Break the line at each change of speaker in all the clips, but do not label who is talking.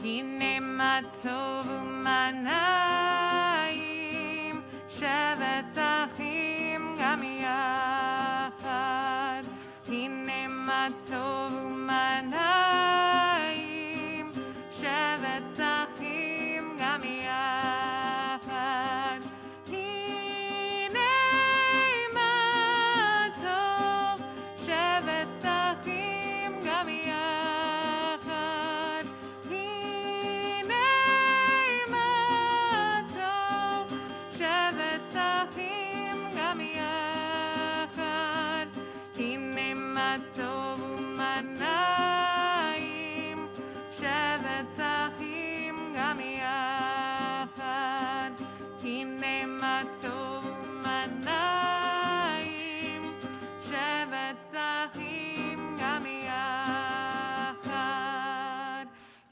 הנה מה טוב ומה נעים, שבת אחים גם יחד. הנה מה טוב ומה נעים, שבת אחים גם יחד. הנה מה טוב, שבת אחים גם יחד. הנה מה טוב, שבת אחים גם יחד. הנה מה טוב ומה נעים, שבת אחים גם יחד. הנה מה טוב ומה נעים, שבת אחים גם יחד.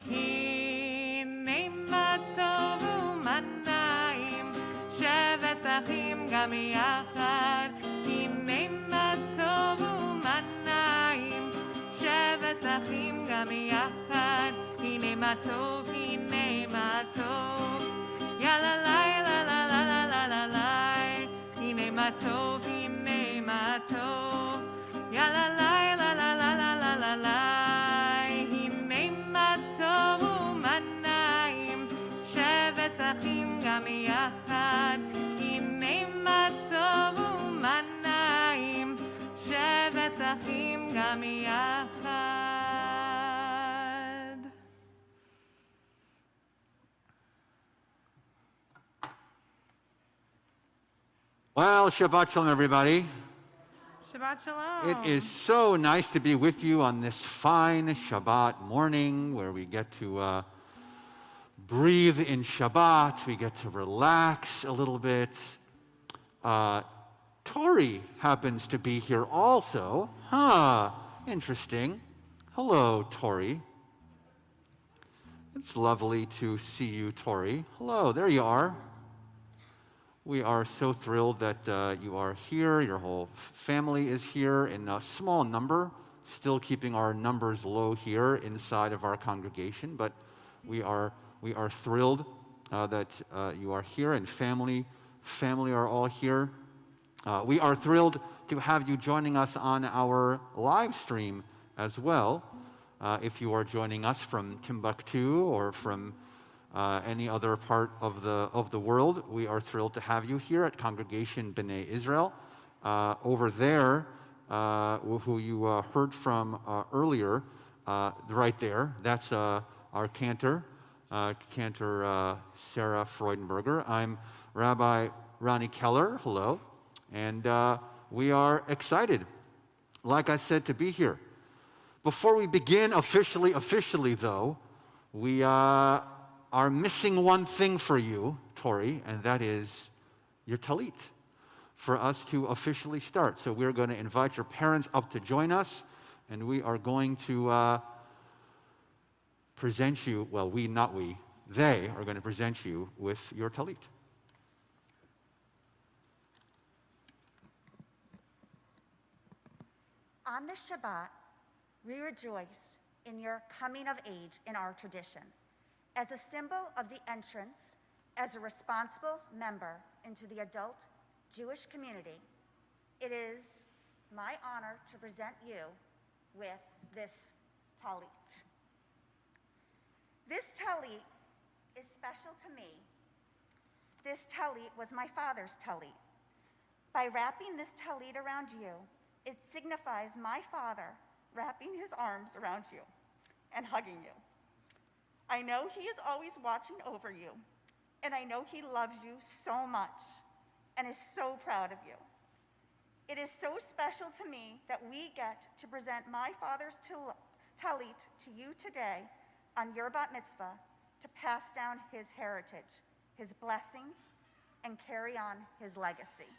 הנה מה טוב ומה נעים, שבת אחים גם יחד. הנה מה טוב ומה נעים, שבת אחים גם יחד. הנה מה טוב, הנה מה טוב, יאללה לילה לה לה לה לה לה לה. הנה מה טוב, הנה מה טוב, יאללה לילה לה לה לה לה לה לה. הנה מה טוב ומה נעים, שבת אחים גם יחד. הנה מה טוב ומה נעים, שבת אחים גם יחד.
Well, Shabbat Shalom, everybody.
Shabbat Shalom.
It is so nice to be with you on this fine Shabbat morning where we get to breathe in Shabbat. We get to relax a little bit. Tory happens to be here also. Interesting. Hello, Tory. It's lovely to see you, Tory. Hello, there you are. We are so thrilled that you are here. Your whole family is here in a small number, still keeping our numbers low here inside of our congregation. But we are thrilled that you are here, and family are all here. We are thrilled to have you joining us on our live stream as well. If you are joining us from Timbuktu or from any other part of the world, we are thrilled to have you here at Congregation B'nai Israel. Over there, who you heard from earlier, right there, that's our cantor, Sarah Freudenberger. I'm Rabbi Ronnie Keller. Hello. And we are excited, like I said, to be here. Before we begin officially though, we are missing one thing for you, Tory, and that is your talit, for us to officially start. So we're going to invite your parents up to join us, and we are going to present you, well, they are going to present you with your talit.
On this Shabbat, we rejoice in your coming of age in our tradition. As a symbol of the entrance as a responsible member into the adult Jewish community, it is my honor to present you with this talit. This talit is special to me. This talit was my father's talit. By wrapping this talit around you, it signifies my father wrapping his arms around you and hugging you. I know he is always watching over you, and I know he loves you so much and is so proud of you. It is so special to me that we get to present my father's talit to you today on your bat mitzvah to pass down his heritage, his blessings, and carry on his legacy.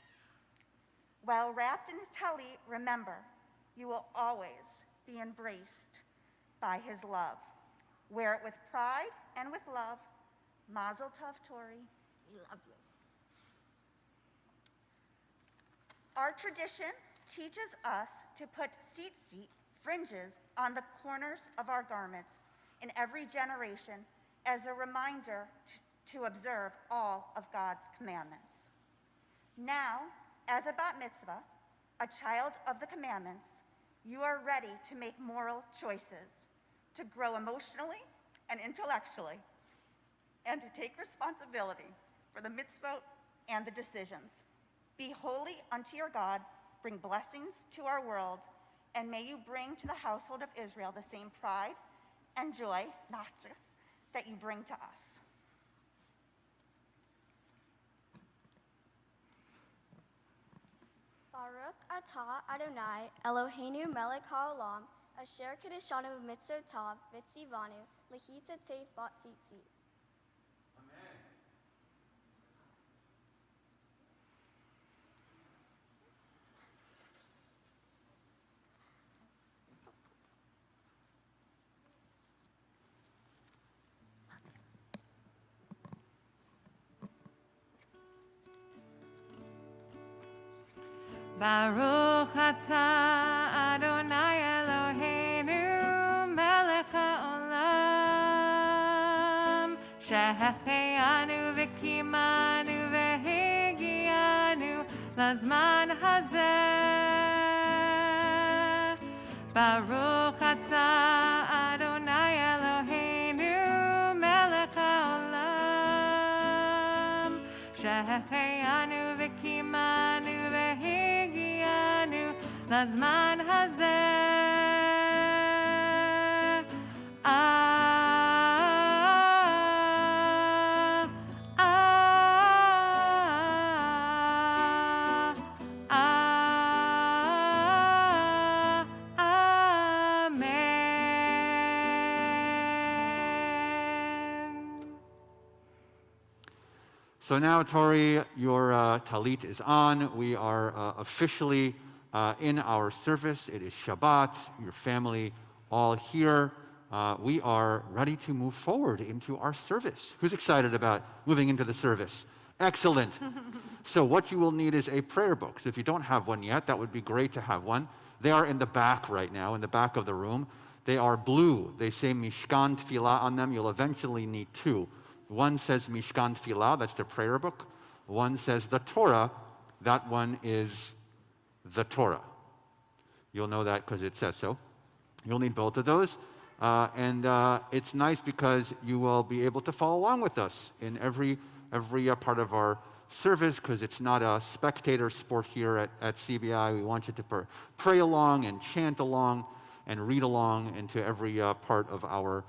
While wrapped in his talit, remember, you will always be embraced by his love. Wear it with pride and with love. Mazel tov, Tory. We love you. Our tradition teaches us to put tzitzit fringes on the corners of our garments in every generation as a reminder to observe all of God's commandments. Now, as a bat mitzvah, a child of the commandments, you are ready to make moral choices, to grow emotionally and intellectually, and to take responsibility for the mitzvot and the decisions. Be holy unto your God, bring blessings to our world, and may you bring to the household of Israel the same pride and joy, not just, that you bring to us.
Baruch atah Adonai Eloheinu melech haolam asher kedeshanu b'mitzotav v'tzivanu l'hitatef bat tzitzit.
Baruch atah Adonai Eloheinu melech haolam שהחיינו וקיימנו והגיענו לזמן הזה. ברוך אתה אדוני אלוהינו מלך העולם שהחיינו וקיימנו והגיענו לזמן הזה.
So now, Tory, your talit is on. We are officially in our service. It is Shabbat, your family all here. We are ready to move forward into our service. Who's excited about moving into the service? Excellent. So what you will need is a prayer book. So if you don't have one yet, that would be great to have one. They are in the back right now, in the back of the room. They are blue. They say Mishkan Tfilah on them. You'll eventually need two. One says Mishkan Tfilah, that's the prayer book. One says the Torah, that one is the Torah. You'll know that because it says so. You'll need both of those. And it's nice because you will be able to follow along with us in every part of our service, because it's not a spectator sport here at CBI. We want you to pray along and chant along and read along into every part of our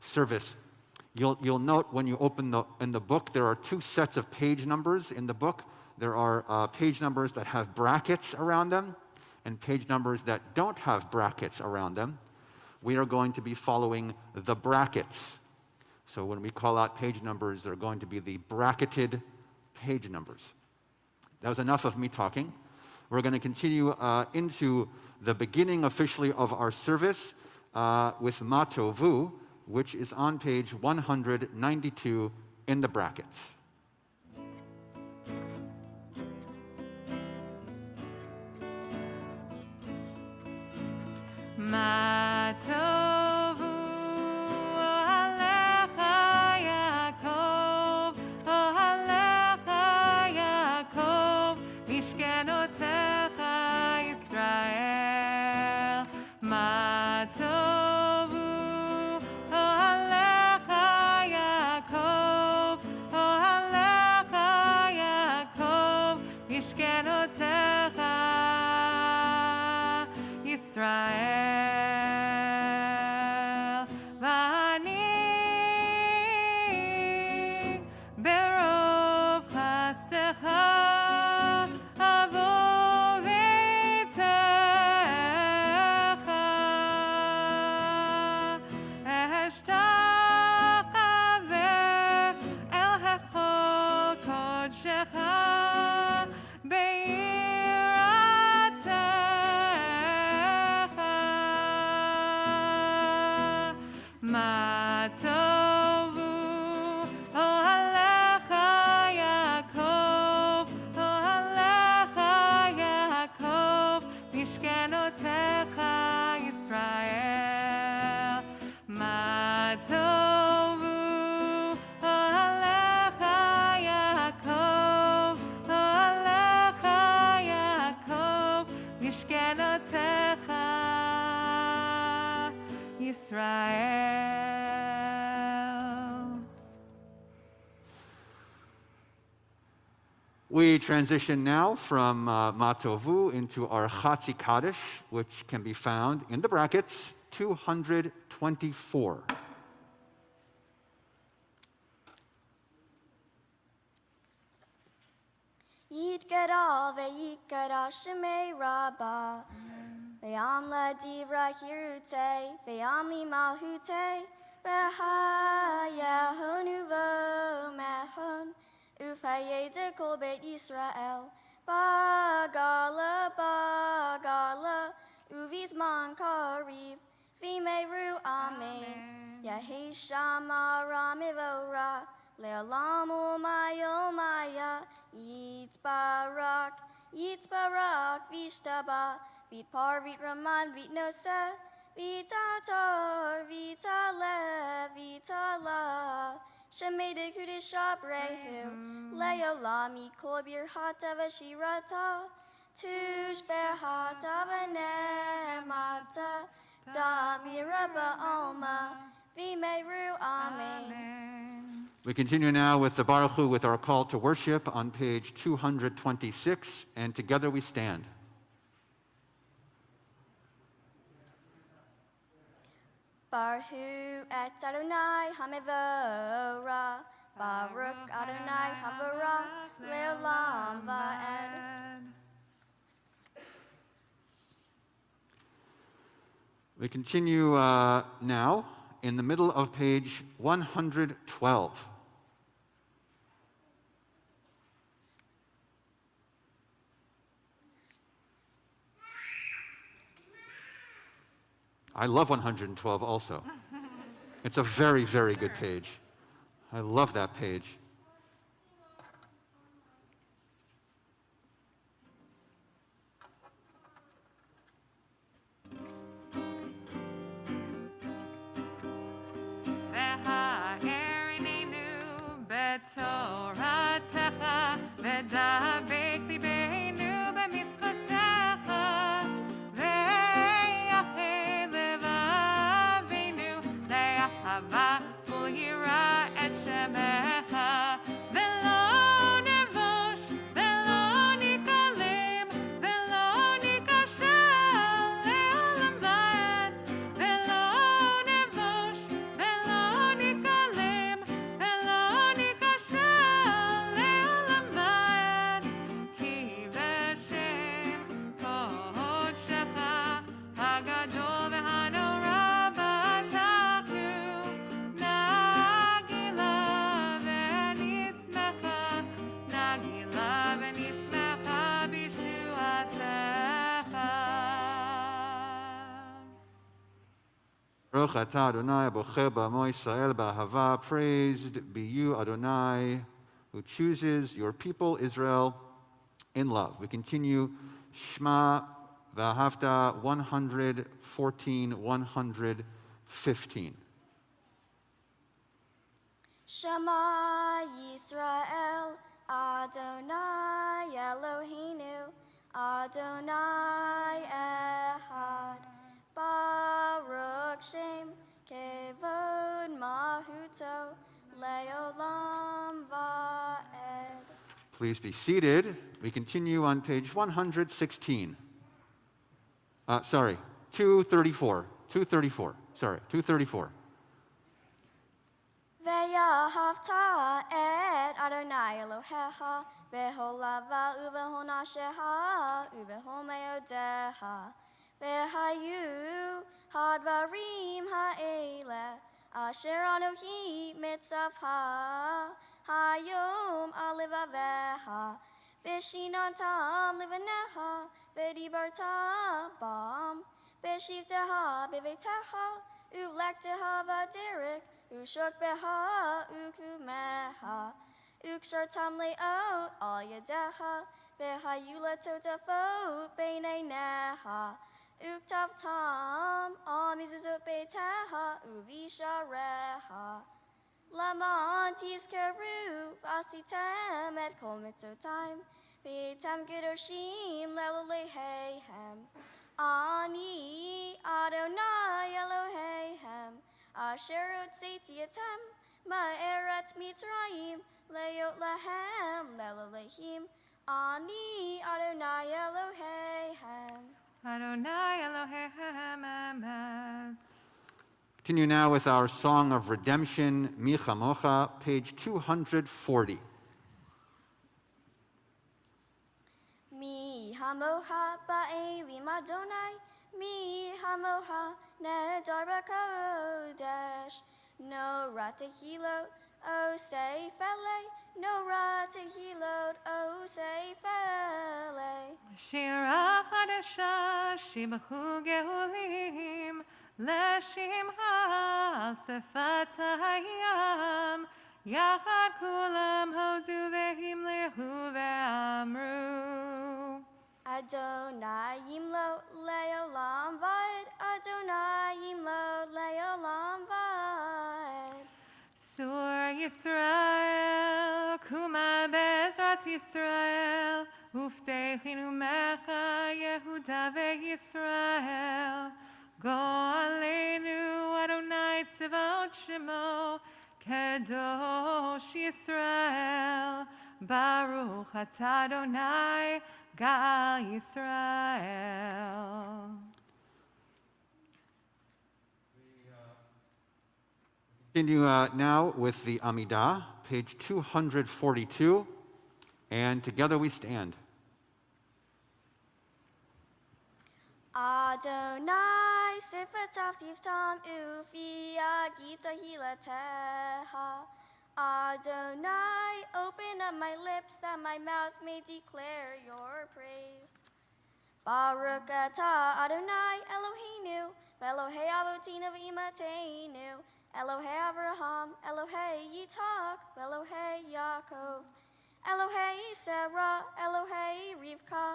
service. You'll note when you open in the book, there are two sets of page numbers in the book. There are page numbers that have brackets around them and page numbers that don't have brackets around them. We are going to be following the brackets. So when we call out page numbers, they're going to be the bracketed page numbers. That was enough of me talking. We're going to continue into the beginning officially of our service with Ma Tovu, which is on page 192 in the brackets.
Ma tovu alecha Yaakov, alecha Yaakov, mishkenotecha Yisrael. Ma tovu alecha Yaakov, alecha Yaakov, mishkenotecha Yisrael. Ma tovu תפילותיך, ישראל.
We transition now from Matovu into our Chatzi Kaddish, which can be found in the brackets 224.
Yitgara ve'yikara shemei rabba, ve'am ladivra hirute, ve'am limalhute, ve'hayahonu v'mehon, ufayede kol beit Yisrael, bagala, bagala, uvizman kariv, v'meru amen, yahi shama ramivora, le'olam u'mayomaya, Yitzbarak, Yitzbarak, Vishtaba, Vitpar, Vitraman, Vitnosa, Vitatar, Vitale, Vitala, Shemede Kudisha Brehu, Leolam, Mikol Birhata Vashirata, Tush Behata Vanemata, Damiraba Alma, Vimeru, Amen.
We continue now with the Baruch Hu with our call to worship on page 226, and together we stand.
Baruch Hu et Adonai Hamevora, Baruch Adonai Havara, Leolam Va'ed.
We continue now in the middle of page 112. I love 112 also. It's a very, very good page. I love that page.
והערננו בתורתך, ודבק ליבנו במצוותיך, ויחד לבבינו לאהבה וליראה את שמך, ולא נבוש ולא ניכלם ולא ניכשל לעולם ועד, ולא נבוש ולא ניכלם ולא ניכשל לעולם ועד, כי בשם קודשך הגדול והנורא בטחנו, נגילה ונשמחה, נגילה ונשמחה בישועתך.
Baruch atah Adonai bocher b'amo Yisrael b'ahava. Praised be you, Adonai, who chooses your people Israel in love. We continue Shema v'ahavta 114, 115.
Shema Yisrael, Adonai Eloheinu, Adonai Echad, Baruch Shem, Kevod Mahuto, Leolam Va'ed.
Please be seated. We continue on page 116. 234. 234.
Ve'ahavta et Adonai Elohecha, v'hol lava uv'hol nasheha, uv'hol meodeha, ve'hayu hadvarim ha'ele, asher anohi mitzavha, hayom alevaveha, v'shinantam livaneha, v'dibartam bam, v'shivteha b'veiteha, u'lekteha v'derek, Ushok beha, ukumeha, ukshartam le'ot al yadeha, vehayula totafo beineneha, uktavtam al mizuzot beiteha, uvishareha. Laman tizkeru, vasitem et kol mitzotaim, veitem gedoshim leloleheihem. Ani Adonai Elohim Asher Hotzeti Etem Ma'eret Mitzrayim Leot Lahem Lelalehim Ani Adonai Elohim.
Adonai Elohim Emet.
Continue now with our Song of Redemption, Mi Chamocha, page 240.
Mi hamoha ba'elim Adonai, mi hamoha nedar b'kodesh. No ratehilot, o seifele, no ratehilot, o seifele.
Shira Hadasha Shibachu Gehulim Leshimha Sefat Hayam Yachad Kulam Hodu Vehim Lehu Ve'amru.
Adonai yimlo leolam vaed, Adonai yimlo leolam vaed.
Sur Yisrael Kuma Bezrat Yisrael Uftechinu Mecha Yehuda veYisrael Go Aleinu Adonai Tzivot Shemo Kedosh Yisrael Baruch Atah Adonai Gal Yisrael.
Continue now with the Amidah, page 242, and together we stand.
Adonai sifatav tiftam ufia gita hilateha. Adonai, open up my lips that my mouth may declare your praise. Baruch atah Adonai Eloheinu, Elohei Avotinu v'imateinu, Elohei Avraham, Elohei Yitzhak, Elohei Yaakov, Elohei Sarah, Elohei Rivka,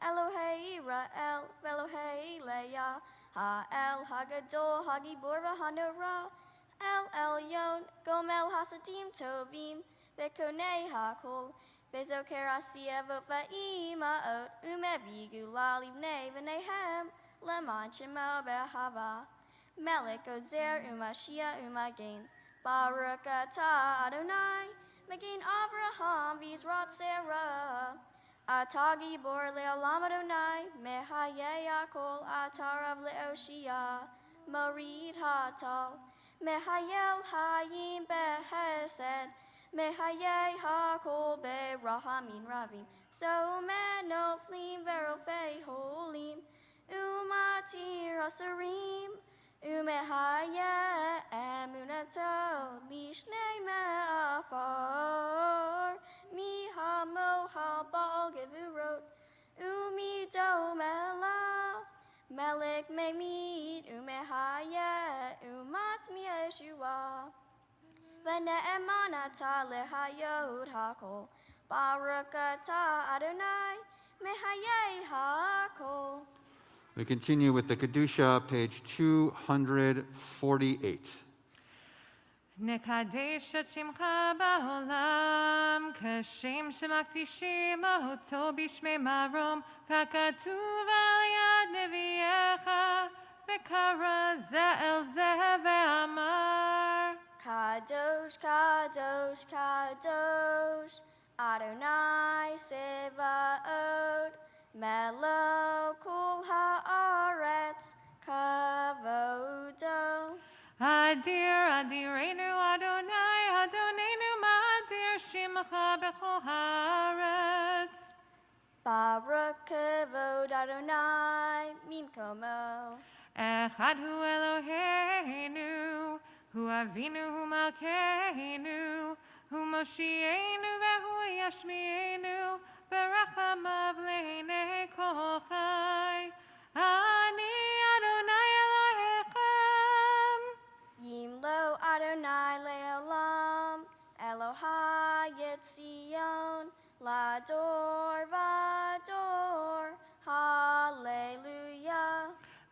Elohei Ra'el, Elohei Leah, Ha'el Hagadol, Hagibor v'Hanora, El Elyon, Gomel Hasadim Tovim, Vekonei Hakol, Vezoker Asiya Va'ima'ot, Umevi Gulal Ibnei V'nehem, Leman Shema Behava, Melech Ozer Umashia Umagen, Baruch atah Adonai, Magen Avraham V'Yizrat Sarah, Atah Gibor Le'olam Adonai, Mehaye Yakol Atarav Le'oshia, Morid Hatal, Mehayel Hayim Behesed, Mehaye Hakol Berahamin Ravim, So Menoflim Verofei Holim, Umatir Asarim, Umehaye Emunato, Lishnei Me'afar, Miha Moha Bal Gevurot, Umido Mela, Melech Memid, Umehaye, Umat Mieshua, Vene'emanata Lehayot Hakol, Baruch atah Adonai, Mehaye Hakol.
We continue with the Kedusha, page 248.
נקדש את שמך בעולם, כשם שמקדישים אותו בשמי מרום, ככתוב על יד נביאך, וקרא זה אל זה ואמר.
Kadosh, Kadosh, Kadosh, Adonai Sevaot, Melokul haaretz, Kavodo.
אדיר, אדירנו אדוני, אדוננו מאדיר שמך בכל הארץ.
Baruch Kavod Adonai Mimkomo.
אחד הוא אלוהינו, הוא אבינו, הוא מלכנו, הוא מושיענו והוא ישמיענו, ברחמיו לעיני כל חי. אני אדוני אלוהיכם.
Yimlo Adonai Leolam, Elohai Yetzion, Lador Vador, Hallelujah.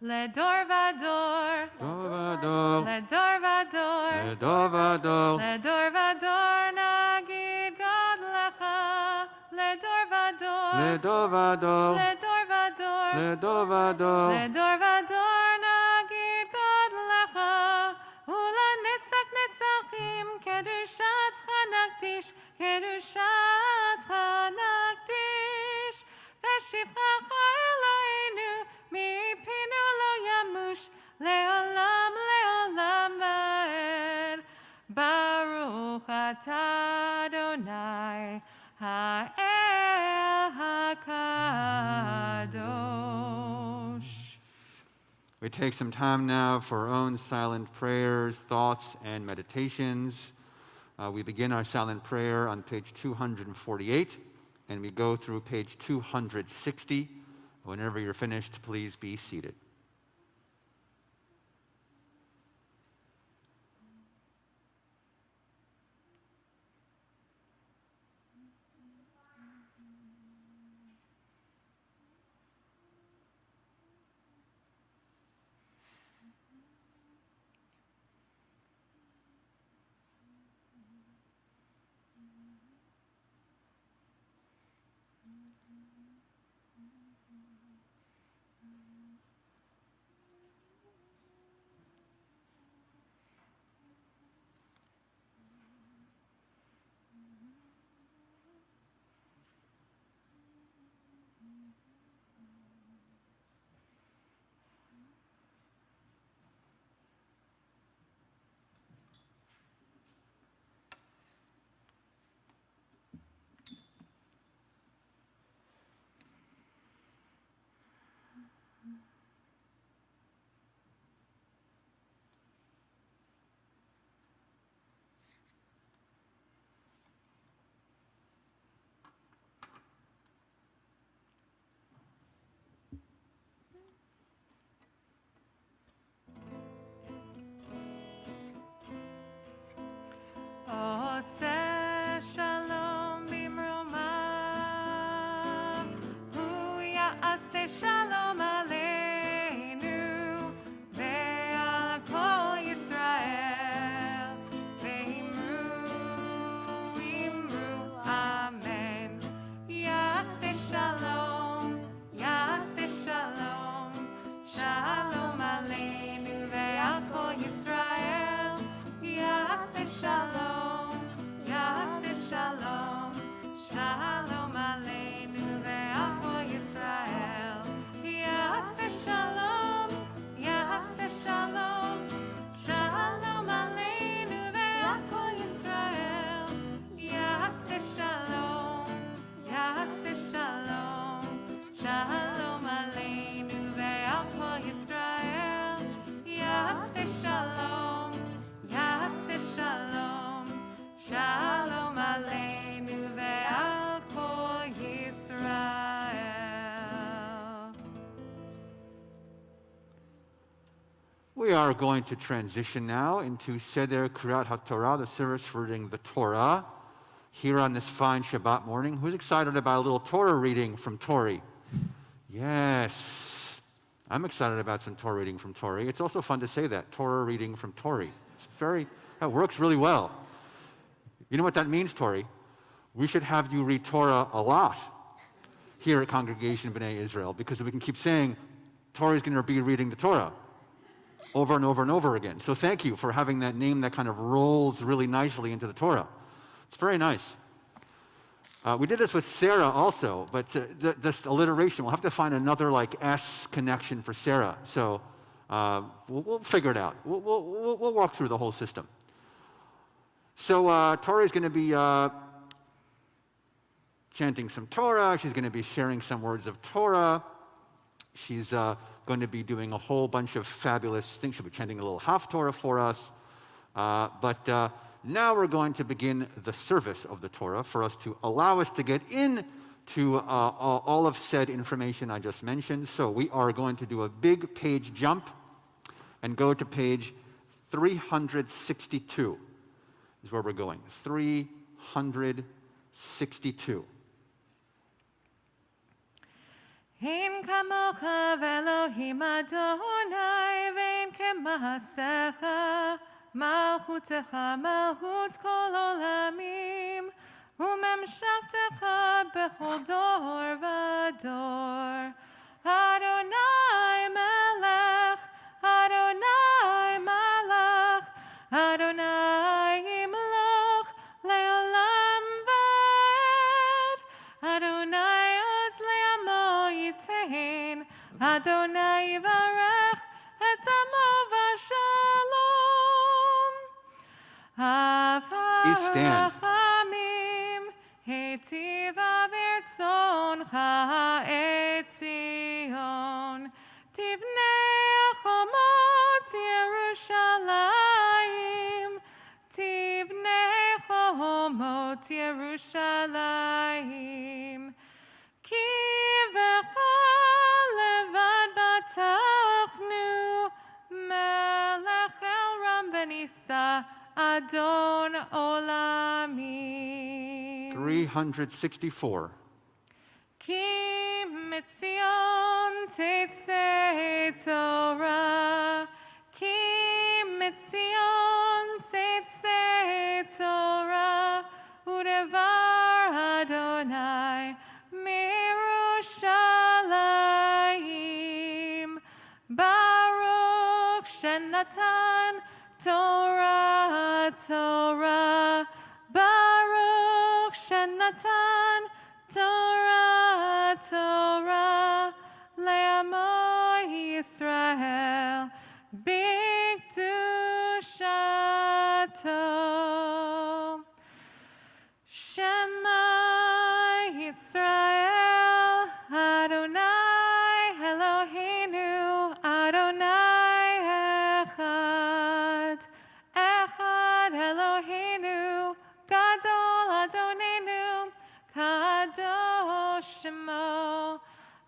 לדור ודור,
Dovadol,
לדור ודור,
Dovadol,
לדור ודור נגיד גודלך, לדור ודור,
Dovadol,
לדור ודור,
לדור ודור.
לדור ודור נגיד גודלך, ולנצח נצחים קדושתך נקדיש, קדושתך נקדיש. ושבחך אלוהינו מפינו לא ימוש, לעולם לעולם ועד. ברוך אתה אדוני האל הקדוש.
We take some time now for our own silent prayers, thoughts, and meditations. We begin our silent prayer on page 248, and we go through page 260. Whenever you're finished, please be seated.
עושה שלום במרומיו, הוא יעשה שלום עלינו ועל כל ישראל, ואמרו אמן. יעשה שלום, יעשה שלום, שלום עלינו ועל כל ישראל, יעשה שלום, יעשה שלום, שלום עלינו ועל כל ישראל, יעשה שלום, יעשה שלום, שלום עלינו ועל כל ישראל, יעשה שלום, יעשה שלום, שלום עלינו ועל כל ישראל, יעשה שלום, יעשה שלום, שלום עלינו ועל כל ישראל.
We are going to transition now into Seder Kriyat HaTorah, the service for reading the Torah, here on this fine Shabbat morning. Who's excited about a little Torah reading from Tory? Yes. I'm excited about some Torah reading from Tory. It's also fun to say that, Torah reading from Tory. That works really well. You know what that means, Tory? We should have you read Torah a lot here at Congregation B'nai Israel, because we can keep saying, Tory's going to be reading the Torah over and over and over again. So thank you for having that name that kind of rolls really nicely into the Torah. It's very nice. We did this with Sarah also, but this alliteration, we'll have to find another like S connection for Sarah. So we'll figure it out. We'll walk through the whole system. So Tori is going to be chanting some Torah. She's going to be sharing some words of Torah. She's going to be doing a whole bunch of fabulous things. She'll be chanting a little Haftorah for us. But now we're going to begin the service of the Torah for us to allow us to get into all of said information I just mentioned. So we are going to do a big page jump and go to page 362 is where we're going. 362.
אין כמוך ואלוהים אדוני ואין כמעשיך מלכותך מלכות כל עולמים וממשלתך בכל דור ודור Adonai melech, Adonai malach, Adonai yimloch leolam vaed, Adonai oz le'amo yitein, Adonai yivarech et amo v'shalom.
Please stand.
Avarachamim, Heitiv avertzoncha et Zion, Tivnei chomot Yerushalayim, Tivnei chomot Yerushalayim, Ki v'cha levad batachnu, Melech el ram benisa, Adon Olamim.
364.
Ki mitzion tetzei Torah, Ki mitzion tetzei Torah, Udevar Adonai mirushalayim, Baruch shenatan Torah, Torah, Baruch shenatan Torah, Torah, le'amo Yisrael, b'kedushato. Shema Yisrael, Adonai Eloheinu, Adonai Echad. Echad Eloheinu, Gadol Adonenu, Kadosh Shemo,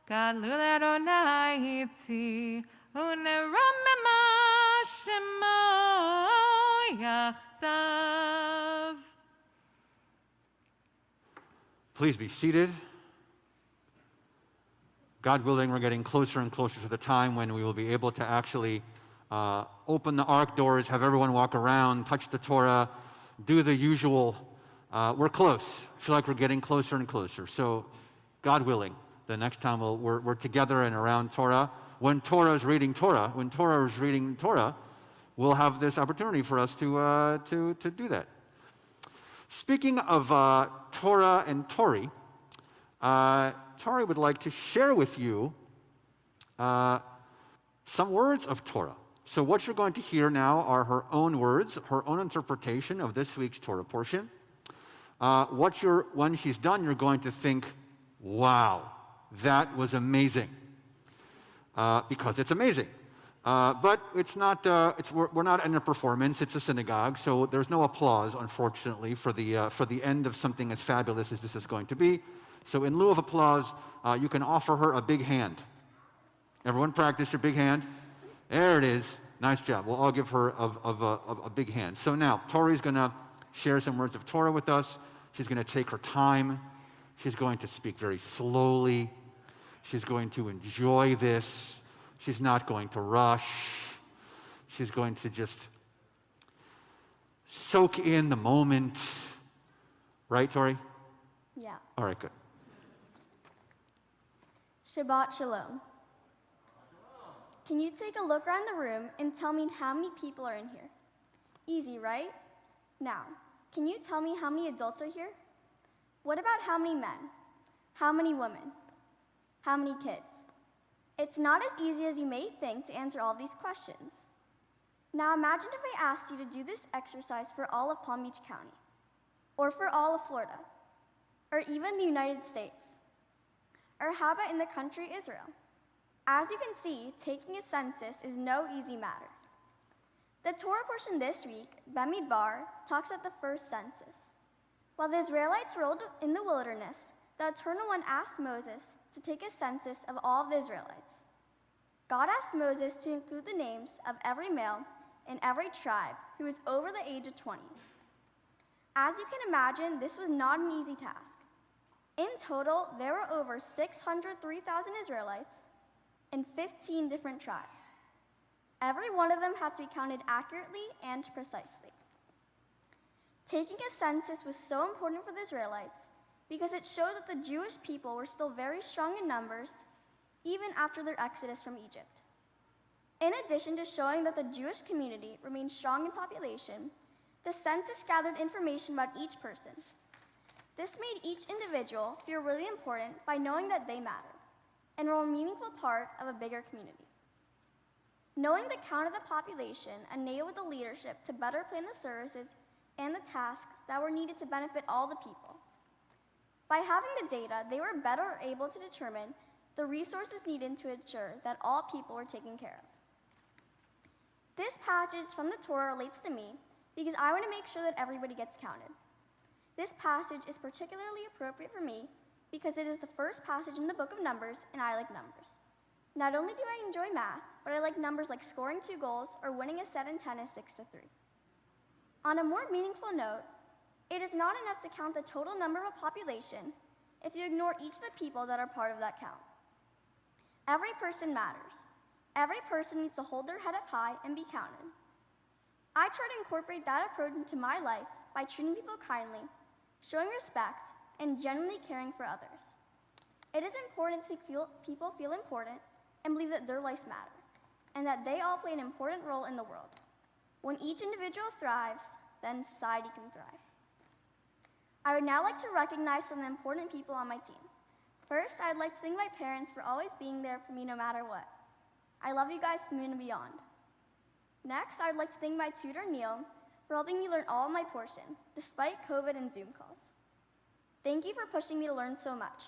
Gadlul Adonai Hitzi, Uneromema Shemo Yachdav.
Please be seated. God willing, we're getting closer and closer to the time when we will be able to actually open the ark doors, have everyone walk around, touch the Torah, do the usual. We're close. I feel like we're getting closer and closer. So, God willing, the next time we're together and around Torah. When Torah is reading Torah, we'll have this opportunity for us to do that. Speaking of Torah and Tory, Tory would like to share with you some words of Torah. So what you're going to hear now are her own words, her own interpretation of this week's Torah portion. When she's done, you're going to think, wow, that was amazing. Because it's amazing. But it's not. We're not in a performance. It's a synagogue, so there's no applause, unfortunately, for the end of something as fabulous as this is going to be. So in lieu of applause, you can offer her a big hand. Everyone, practice your big hand. There it is. Nice job. We'll all give her a big hand. So now, Tori's going to share some words of Torah with us. She's going to take her time. She's going to speak very slowly. She's going to enjoy this. She's not going to rush. She's going to just soak in the moment. Right, Tori?
Yeah.
All right, good.
Shabbat Shalom. Can you take a look around the room and tell me how many people are in here? Easy, right? Now, can you tell me how many adults are here? What about how many men? How many women? How many kids? It's not as easy as you may think to answer all these questions. Now imagine if I asked you to do this exercise for all of Palm Beach County, or for all of Florida, or even the United States, or how about in the country Israel? As you can see, taking a census is no easy matter. The Torah portion this week, Bamidbar, talks about the first census. While the Israelites rolled in the wilderness, the Eternal One asked Moses to take a census of all of the Israelites. God asked Moses to include the names of every male in every tribe who was over the age of 20. As you can imagine, this was not an easy task. In total, there were over 603,000 Israelites in 15 different tribes. Every one of them had to be counted accurately and precisely. Taking a census was so important for the Israelites because it showed that the Jewish people were still very strong in numbers even after their exodus from Egypt. In addition to showing that the Jewish community remains strong in population, the census gathered information about each person. This made each individual feel really important by knowing that they matter and were a meaningful part of a bigger community. Knowing the count of the population enabled the leadership to better plan the services and the tasks that were needed to benefit all the people. By having the data, they were better able to determine the resources needed to ensure that all people were taken care of. This passage from the Torah relates to me because I want to make sure that everybody gets counted. This passage is particularly appropriate for me because it is the first passage in the book of Numbers, and I like numbers. Not only do I enjoy math, but I like numbers like scoring 2 goals or winning a set in tennis 6-3. On a more meaningful note, it is not enough to count the total number of a population if you ignore each of the people that are part of that count. Every person matters. Every person needs to hold their head up high and be counted. I try to incorporate that approach into my life by treating people kindly, showing respect, and genuinely caring for others. It is important to make people feel important and believe that their lives matter, and that they all play an important role in the world. When each individual thrives, then society can thrive. I would now like to recognize some of the important people on my team. First, I'd like to thank my parents for always being there for me no matter what. I love you guys to the moon and beyond. Next, I'd like to thank my tutor, Neil, for helping me learn all of my portion, despite COVID and Zoom calls. Thank you for pushing me to learn so much.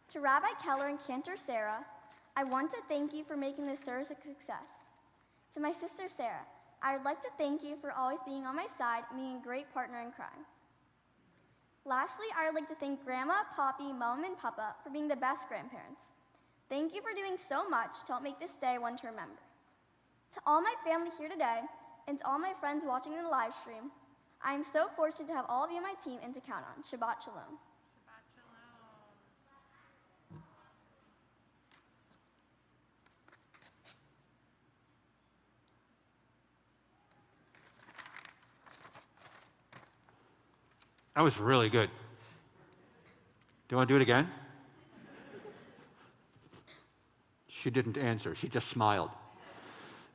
To Rabbi Keller and Cantor Sarah, I want to thank you for making this service a success. To my sister Sarah, I would like to thank you for always being on my side and being a great partner in crime. Lastly, I would like to thank Grandma, Poppy, Mom, and Papa for being the best grandparents. Thank you for doing so much to help make this day one to remember. To all my family here today, and to all my friends watching in the live stream, I am so fortunate to have all of you on my team and to count on. Shabbat Shalom.
That was really good. Do you want to do it again? She didn't answer. She just smiled.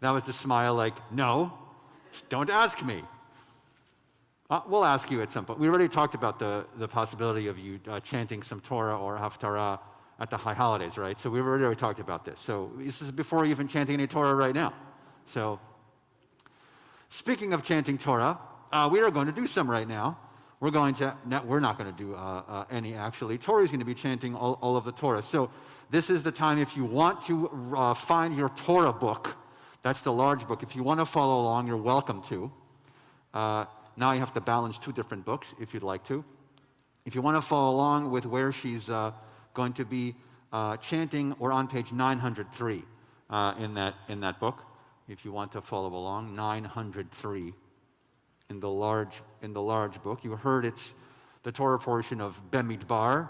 That was the smile like, no, don't ask me. We'll ask you at some point. We already talked about the possibility of you chanting some Torah or Haftarah at the high holidays, right? So we've already talked about this. So this is before even chanting any Torah right now. So speaking of chanting Torah, we are going to do some right now. We're not going to do any, actually. Tory's going to be chanting all of the Torah. So this is the time if you want to find your Torah book. That's the large book. If you want to follow along, you're welcome to. Now you have to balance 2 different books if you'd like to. If you want to follow along with where she's going to be chanting, or on page 903 in that book. If you want to follow along, 903. In the large book. You heard it's the Torah portion of Bemidbar,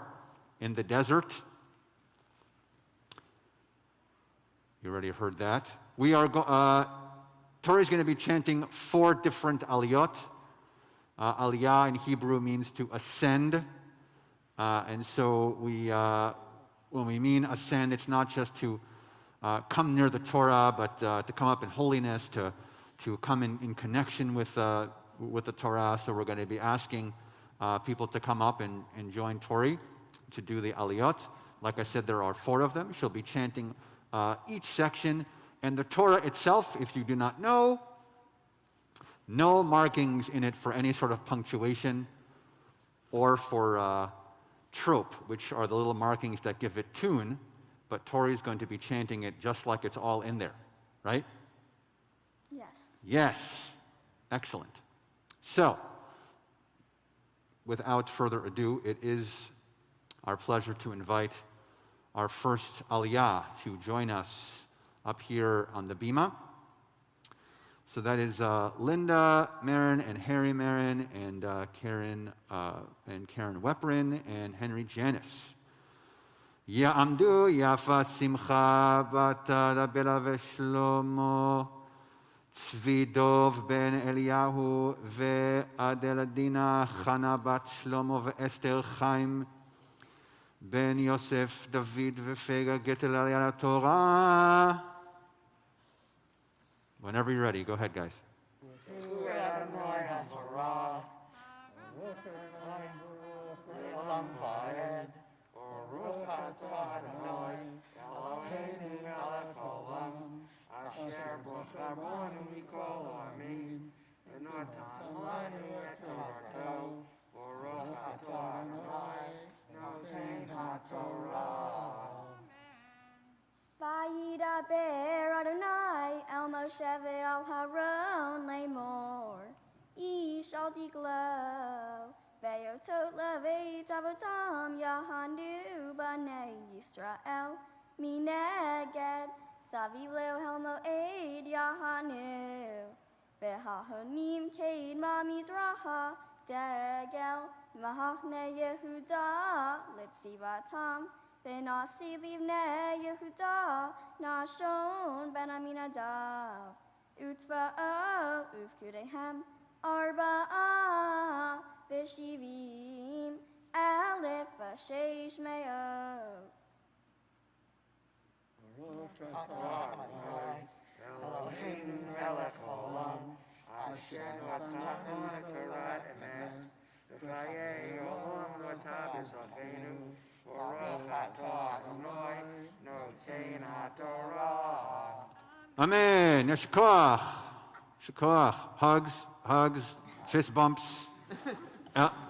in the desert. You already heard that. Torah is going to be chanting 4 different aliyot. Aliyah in Hebrew means to ascend. And so when we mean ascend, it's not just to come near the Torah, but to come up in holiness, to come in connection with the Torah. So we're going to be asking people to come up and join Tory to do the aliyot. Like I said, there are 4 of them. She'll be chanting each section. And the Torah itself, if you do not know, no markings in it for any sort of punctuation or for trope, which are the little markings that give it tune. But Tory is going to be chanting it just like it's all in there, right?
Yes.
Yes. Excellent. So, without further ado, it is our pleasure to invite our first aliyah to join us up here on the bima. So that is Linda Meran and Harry Meran and Karen Weprin and Henry Janis. Ya'amdu Yafa Simcha Bat Rabela Veshlomo Tzvi Dov ben Eliyahu ve'Adeladina Chana bat Shlomo ve'Esther Chaim Ben Yosef, David Vefega, Getel Aliyah Torah. Whenever you're ready, go ahead, guys.
Vayidaber Adonai El Moshe ve'al Haron Lemor Ish al Diglo Ve'yotot leveit avotam Yahandu B'nei Yisrael Mineged Saviv leo Helmo Eid Yahanu Ve'hahonim Kaid Ma Mizraha Degel Mahachne Yehuda Litzivatam Ben Asi Livne Yehuda Nashon Ben Aminadav Utva'o Uvkudehem Arba'a Veshivim Aleph Sheish Me'o
Eloheinu melech olam, asher natan karat emes, v'chayei olam v'ata b'safenu, v'roch atah Adonai, noten haTorah.
Amen. Yeshkoach. Yeshkoach. Hugs, fist bumps,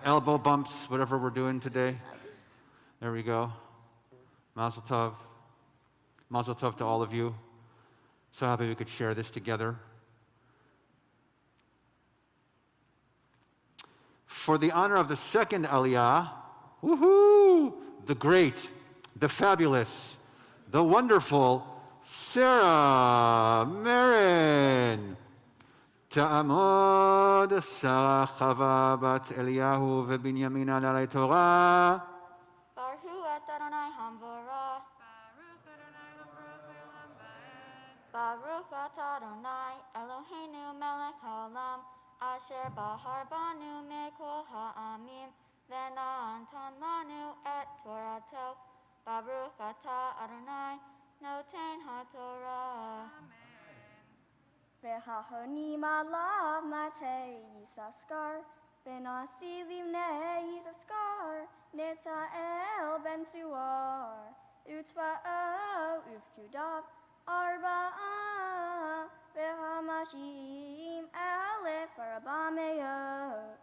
elbow bumps, whatever we're doing today. There we go. Mazel tov. Mazel tov to all of you. So happy we could share this together. For the honor of the second Aliyah, woohoo, the great, the fabulous, the wonderful Sarah Meran. Ta'amod Sarah Chava bat Eliyahu veBinyamin alei Torah.
Baruch et Adonai Hamvorah Baruch et Adonai Eloheinu melech haolam Asher bahar banu mekol ha'amim V'natan lanu et Torato Baruch atah Adonai noten haTorah V'hahonim alav matei Yisaskar V'nasi livnei Yisaskar Neta'el ben Suar Utva'o uvkudav Arba'a V'hamashim Aleph Arba Me'ot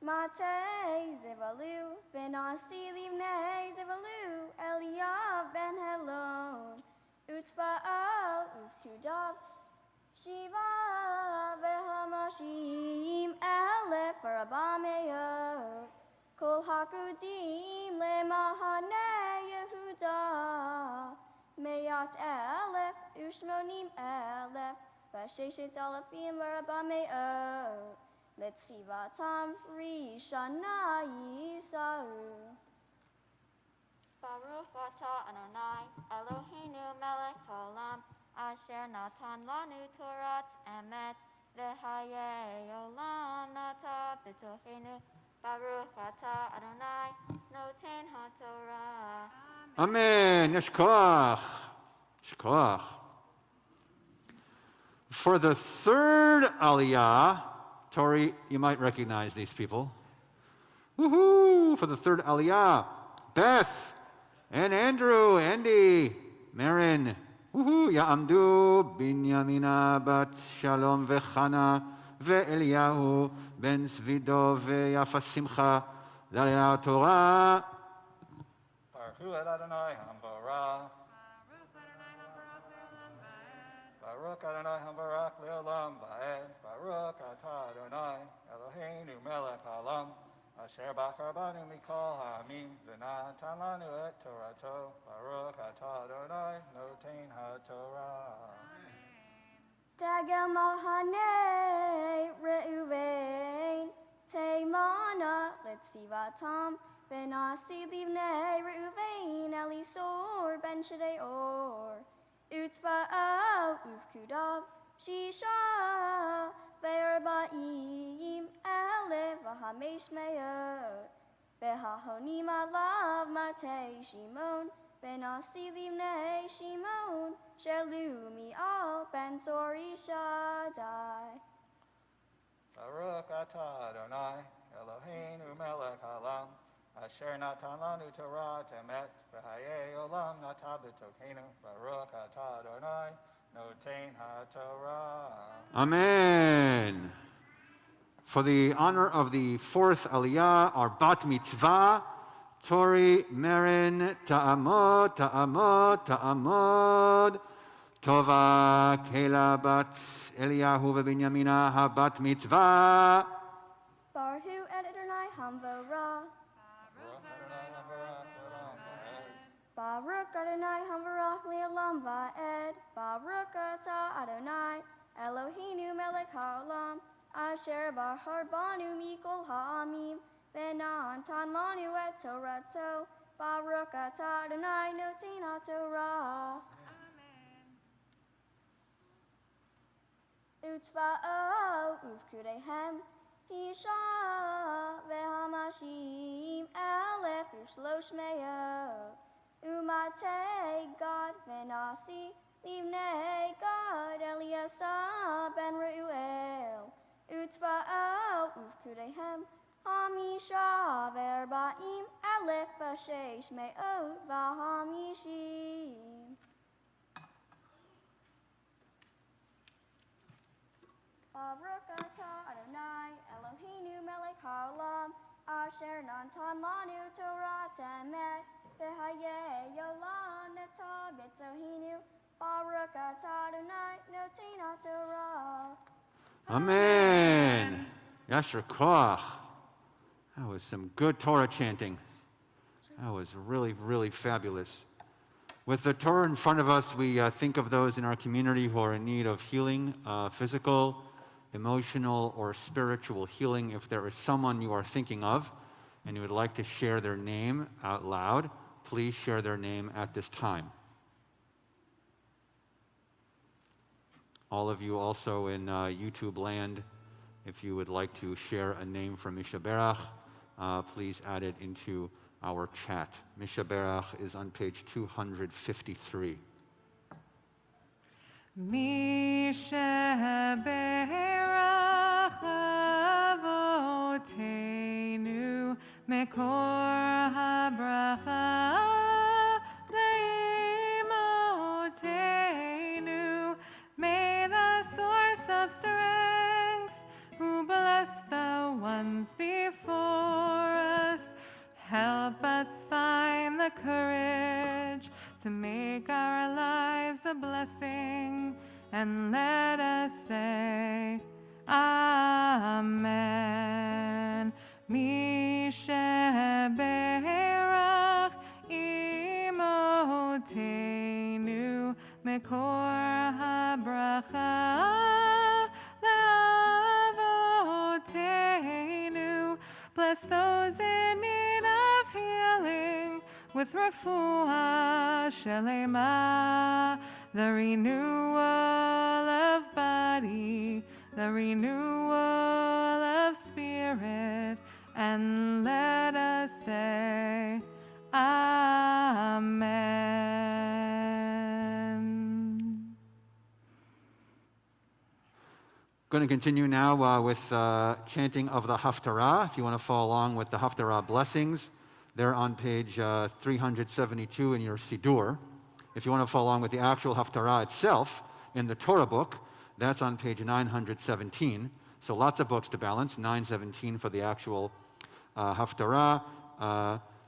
Matei Zevalu V'nasi livnei Zevalu Eliyav ben Helon Utva'o uvkudav Shiva V'hamashim Aleph Arba Me'ot Kol hakudim lemahane Yehuda Meyat Aleph Ushmonim Aleph V'sheshet Alefim Arba Me'ot Letzivatam Rishana Yisau Baruch atah Adonai Eloheinu melech haolam Asher natan lanu Torat emet V'hayei olam nata b'tochenu Baruch atah Adonai noten haTorah
Amen. Yeshkoach. Yeshkoach. For the third Aliyah, Tory, you might recognize these people. Woohoo! For the third Aliyah, Beth and Andrew, Andy, Meran. Woohoo! Ya'amdu Binyamina bat Shalom v'Chana ve'Eliyahu ben Zvido ve'Yafa Simcha l'Aliyah Torah.
Baruch Adonai Hamvarach. Baruch Adonai Hamvarach le'olam va'ed. Baruch atah Adonai Eloheinu melech haolam. Asher bachar banu mikol ha'amim v'natan lanu et Torato. Baruch atah Adonai noten haTorah.
Dagel Mahane Reuven Teimana Letzivatam V'nasi livnei Reuven Elisor ben Shedeor Utva'o uvkudav Shisha Ve'arba'im Aleph V'hamesh Me'ot Behahonim alav mate Shimon, benasi livnei Shimon, shelumi al ben Tory Shaddai.
Baruch atah Adonai, Eloheinu melech haolam, asher natan lanu Torah temet, v'hayei olam nata b'tokeinu. Baruch atah Adonai, noten haTorah.
Amen. For the honor of the fourth Aliyah, our Bat Mitzvah, Tory, Meran, Ta'amod, Ta'amod, Ta'amod, Tova, Kela, Bat, Eliyahu, V'Binyamina, HaBat Mitzvah.
Barhu et Adonai Hamvara. Baruch Adonai Hamvarach Le'olam Va'ed. Baruch Atah Adonai Eloheinu Melech HaOlam Asher Bahar Banu Mikol Ha'amim V'natan Lanu et Torato. Baruch Atah Adonai Noten HaTorah. Utva'o uvkudehem Tisha Ve'hamashim Aleph Ushlosh Me'o Umate God Venasi Livnei God Eliasa Ben Reuel Utva'o uvkudehem Hamisha Ve'arba'im Aleph Vashesh Me'ot V'hamishim. Baruch atah Adonai Eloheinu melech haolam asher natan lanu Torah temet v'hayei olam neta b'tohinu. Baruch atah Adonai noten haTorah.
Amen. Yasher Koach. That was some good Torah chanting. That was really, really fabulous. With the Torah in front of us, we think of those in our community who are in need of healing, physical, emotional, or spiritual healing. If there is someone you are thinking of and you would like to share their name out loud, please share their name at this time. All of you also in YouTube land, if you would like to share a name from Misha Berach, please add it into our chat. Misha Berach is on page 253.
Misha Berach Avotenu Mekor HaBracha Leimotenu. May the source of strength, who bless the ones before us, help us find the courage to make our lives a blessing, and let us say, Amen. Misha Berach Imotenu Mekor HaBracha Le'avotenu. Bless those in need of healing with refuah shelema, the renewal of body, the renewal of spirit, and let us say, Amen.
Going to continue now with chanting of the Haftarah. If you want to follow along with the Haftarah blessings, they're on page 372 in your Siddur. If you want to follow along with the actual Haftarah itself in the Torah book, that's on page 917. So lots of books to balance. 917 for the actual Haftarah,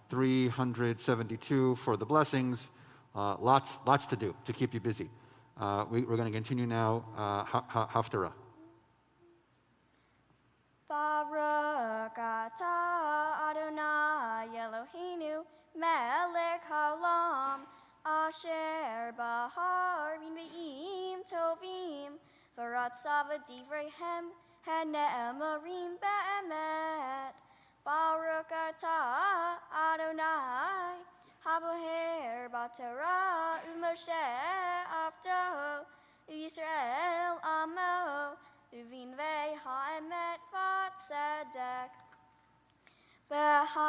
372 for the blessings. Lots to do to keep you busy. We're going to continue now Haftarah.
Baruch atah Adonai Eloheinu melech haolam asher bahar b'im tovim v'ratzav v'divreihem hane'emarim be'emet. Baruch atah Adonai haboher b'Torah u'Moshe avdo u'Yisrael amo Uvinvei ha'emet v'tzedek. V'haya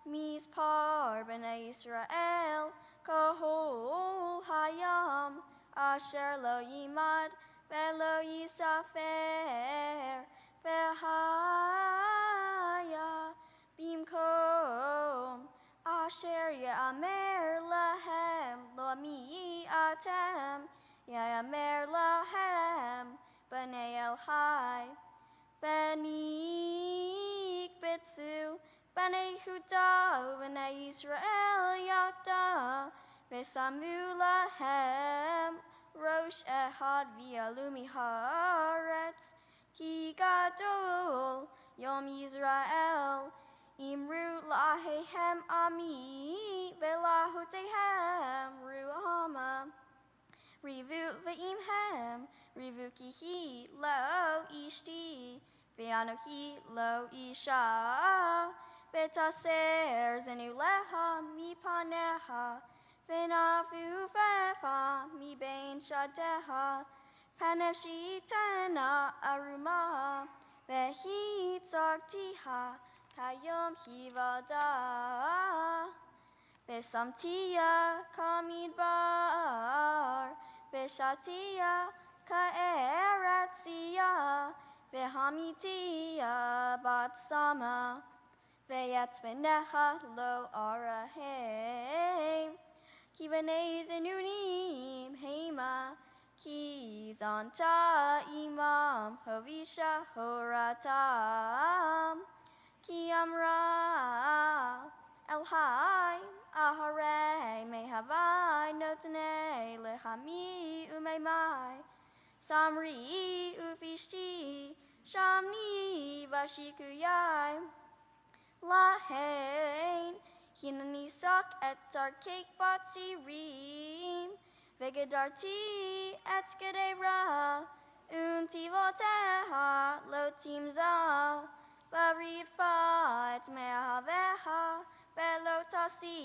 mispar b'nei Yisrael kahol hayam asher lo yimad ve'lo yisafer v'haya bimkom asher ya'amer lahem lo mi atem ya'amer lahem b'nei el hai v'nik betzu b'nei Yehuda v'nei Yisrael yata v'samu lahem rosh ehad v'yalu miharetz ki gadol yom Yisrael imru lahehem ami v'lahotehem ruhama rivu v'imhem rivu kihi lo ishti v'anohi lo isha v'taser zenu leha mipaneha v'nafu vefa mi bein shadeha panev shitana aruma v'hitzartiha kayom hivada v'samtiya kamidbar v'shatiya ka'eretziya v'hamitiya batsama v'yatzmeneha lo arahem ki v'nei zenunim heima ki zanta imam hovisha horatam ki amra elhai aharei mehavai notanei lehami umeimai samri ufishti shamni vashikuyai lahain hinani sak et darkek batsirim vegedarti et gedera untivoteha lo timza varid fa et mehaveha velo tasi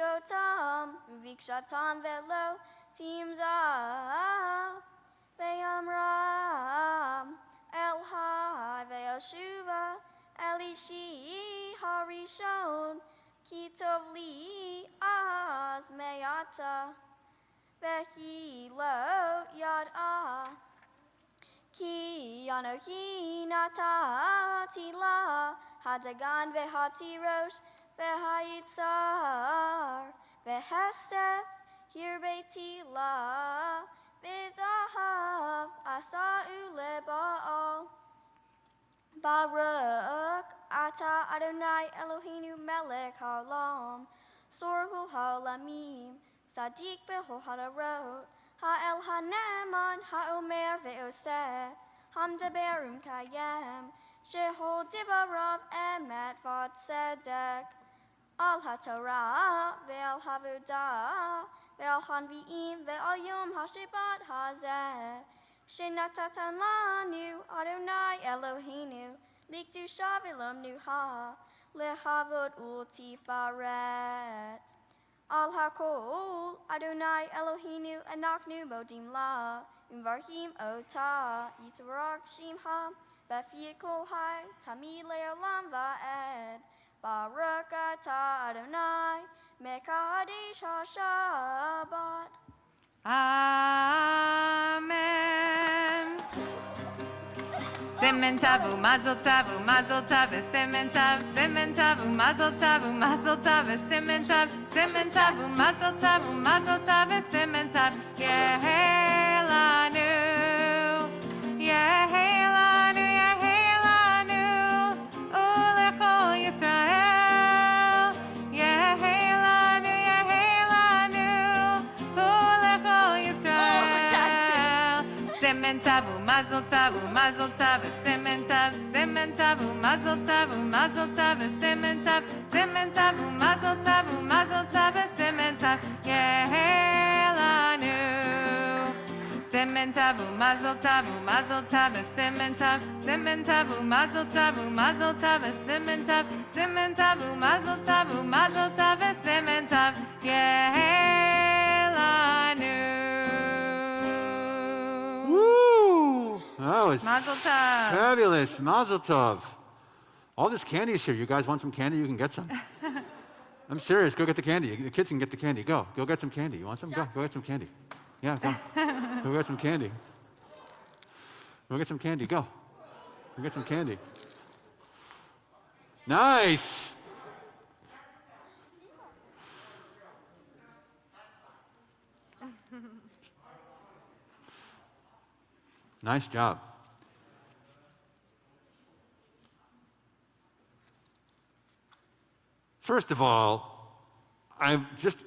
gotam vikshatam velo timza ve'amram elhai ve'ashuva elishi harishon kitov li az me'ata ve'ki lo yad'a ki anohi natati la hadagan ve'hatirosh ve'hayitzar ve'hestef hirbeiti la ve'zahav asa'u le'ba'al Baruch ata Adonai Eloheinu melech haolam sorhu haolamim Sadiq b'chol hadarot ha'el ha'ne'eman ha'omer ve'oseh hamdaber umkayem shehol divarav emet v'tzedek al ha'torah ve'al ha'avodah ve'al hanvi'im ve'al yom ha'shabbat hazeh shenatatan lanu Adonai Eloheinu likdusha v'lam nuha lehavod ultifaret al hakol Adonai Eloheinu anaknu modim la umvarhim ota yitvarach shimha b'fi kol hai tamid le'olam va'ed Baruch ata Adonai mekadesh ha'shabbat.
Amen. Simen tavu, mazel tavu, mazel tavu, simen tav, mazel tavu, mazel tavu, simen tav, mazel tavu, simen tav, Yehelanu, Yehelanu, Yehelanu, Ulechol Yisrael, Yehelanu, Yehelanu, Ulechol Yisrael, simen tavu, mazel tavu, simen tav, mazel tavu, simen tav, mazel tavu, simen tav, Yehelanu. Simen tavu, mazel tavu, simen tav, mazel tavu, simen tav, mazel tavu, simen tav, Yehelanu.
That was
Mazel tov.
fabulous. Mazel tov. All this candy is here. You guys want some candy? You can get some. I'm serious. Go get the candy. The kids can get the candy. Go get some candy. You want some? Go get some candy. Yeah, go. Go get some candy. Go get some candy. Go get some candy. Nice. Nice job. First of all, I'm just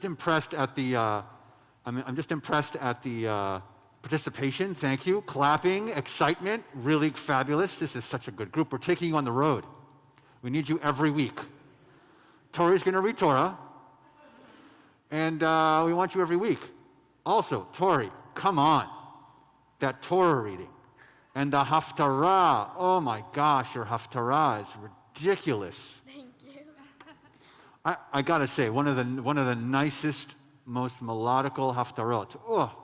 impressed at the participation. Thank you. Clapping, excitement, really fabulous. This is such a good group. We're taking you on the road. We need you every week. Tory's going to read Torah, and we want you every week. Also, Tory, come on. That Torah reading. And the Haftarah. Oh my gosh, your Haftarah is ridiculous.
Thank you.
I gotta say, one of the nicest, most melodical Haftarot. Oh,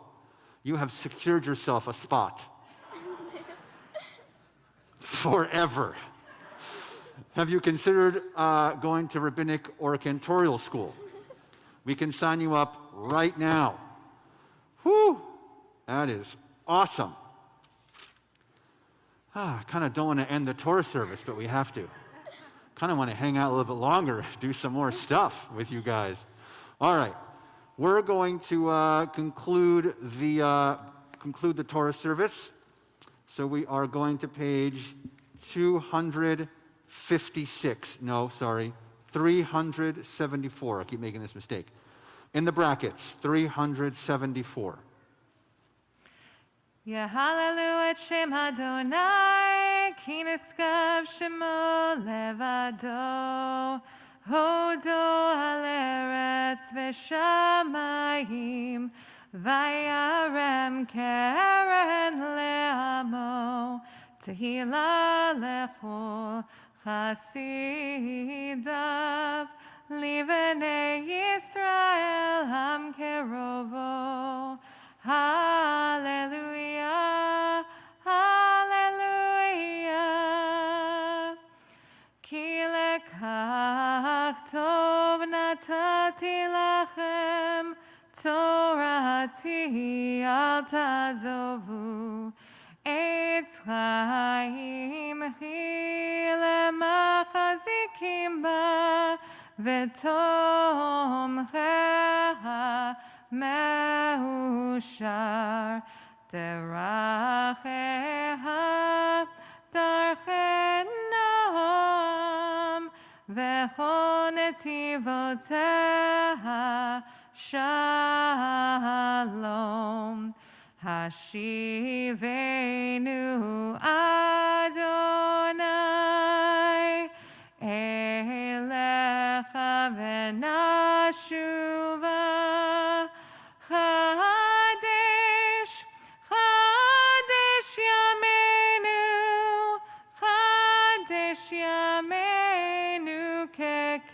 you have secured yourself a spot. Forever. Have you considered going to rabbinic or cantorial school? We can sign you up right now. Whew, that is awesome. I kind of don't want to end the Torah service, but we have to. Kind of want to hang out a little bit longer, do some more stuff with you guys. All right, we're going to conclude the Torah service. So we are going to page 256. No, sorry, 374. I keep making this mistake. In the brackets, 374.
Yehallelu et Shem Adonai, ki neskav shemo levado, hodo al eretz v'shamayim, vayarem keren le'amo, tehila lechol chasidav, livnei Yisrael ham kerovo. Hallelujah, hallelujah. Ki lekach tov natati lachem, Torati al tazovu. Eitz chaim hi lemachazikim ba, v'tomchecha Meushar deracheha darchei noam v'chol netivoteha shalom. Hashivenu Adonai elecha v'nashuva. Chadesh, Chadesh Yameinu, Chadesh Yameinu kekedem.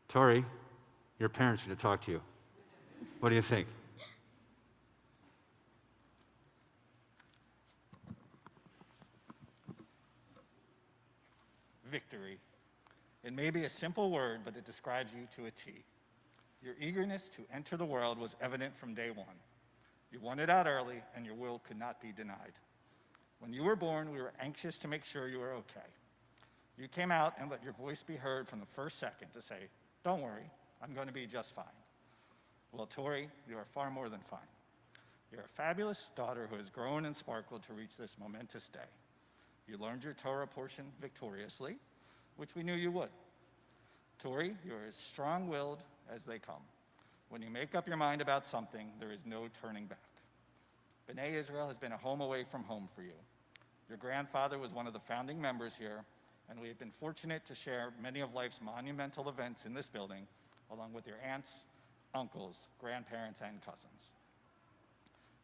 Tory, your parents are going to talk to you. What do you think?
Victory. It may be a simple word, but it describes you to a T. Your eagerness to enter the world was evident from day one. You wanted out early, and your will could not be denied. When you were born, we were anxious to make sure you were okay. You came out and let your voice be heard from the first second to say, "Don't worry, I'm going to be just fine." Well, Tory, you are far more than fine. You're a fabulous daughter who has grown and sparkled to reach this momentous day. You learned your Torah portion victoriously, which we knew you would. Tory, you're as strong-willed as they come. When you make up your mind about something, there is no turning back. B'nai Israel has been a home away from home for you. Your grandfather was one of the founding members here, and we have been fortunate to share many of life's monumental events in this building, along with your aunts, uncles, grandparents, and cousins.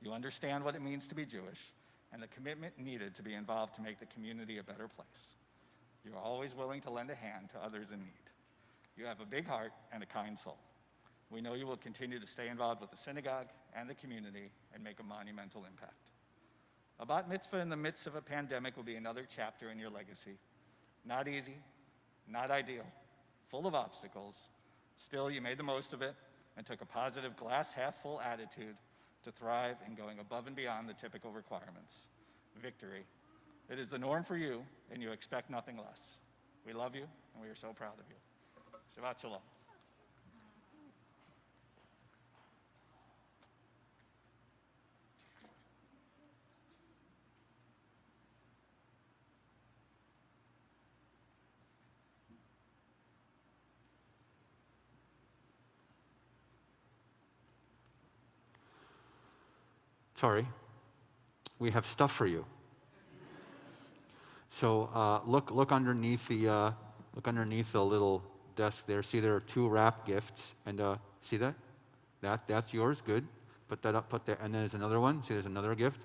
You understand what it means to be Jewish, and the commitment needed to be involved to make the community a better place. You are always willing to lend a hand to others in need. You have a big heart and a kind soul. We know you will continue to stay involved with the synagogue and the community and make a monumental impact. A bat mitzvah in the midst of a pandemic will be another chapter in your legacy. Not easy, not ideal, full of obstacles. Still, you made the most of it and took a positive glass-half-full attitude to thrive in going above and beyond the typical requirements. Victory. It is the norm for you, and you expect nothing less. We love you, and we are so proud of you. Shabbat Shalom.
Tory, we have stuff for you. So look underneath the little desk there. See, there are 2 wrap gifts, and see that? That's yours. Good. Put that up. Put that, and then there's another one. See, there's another gift.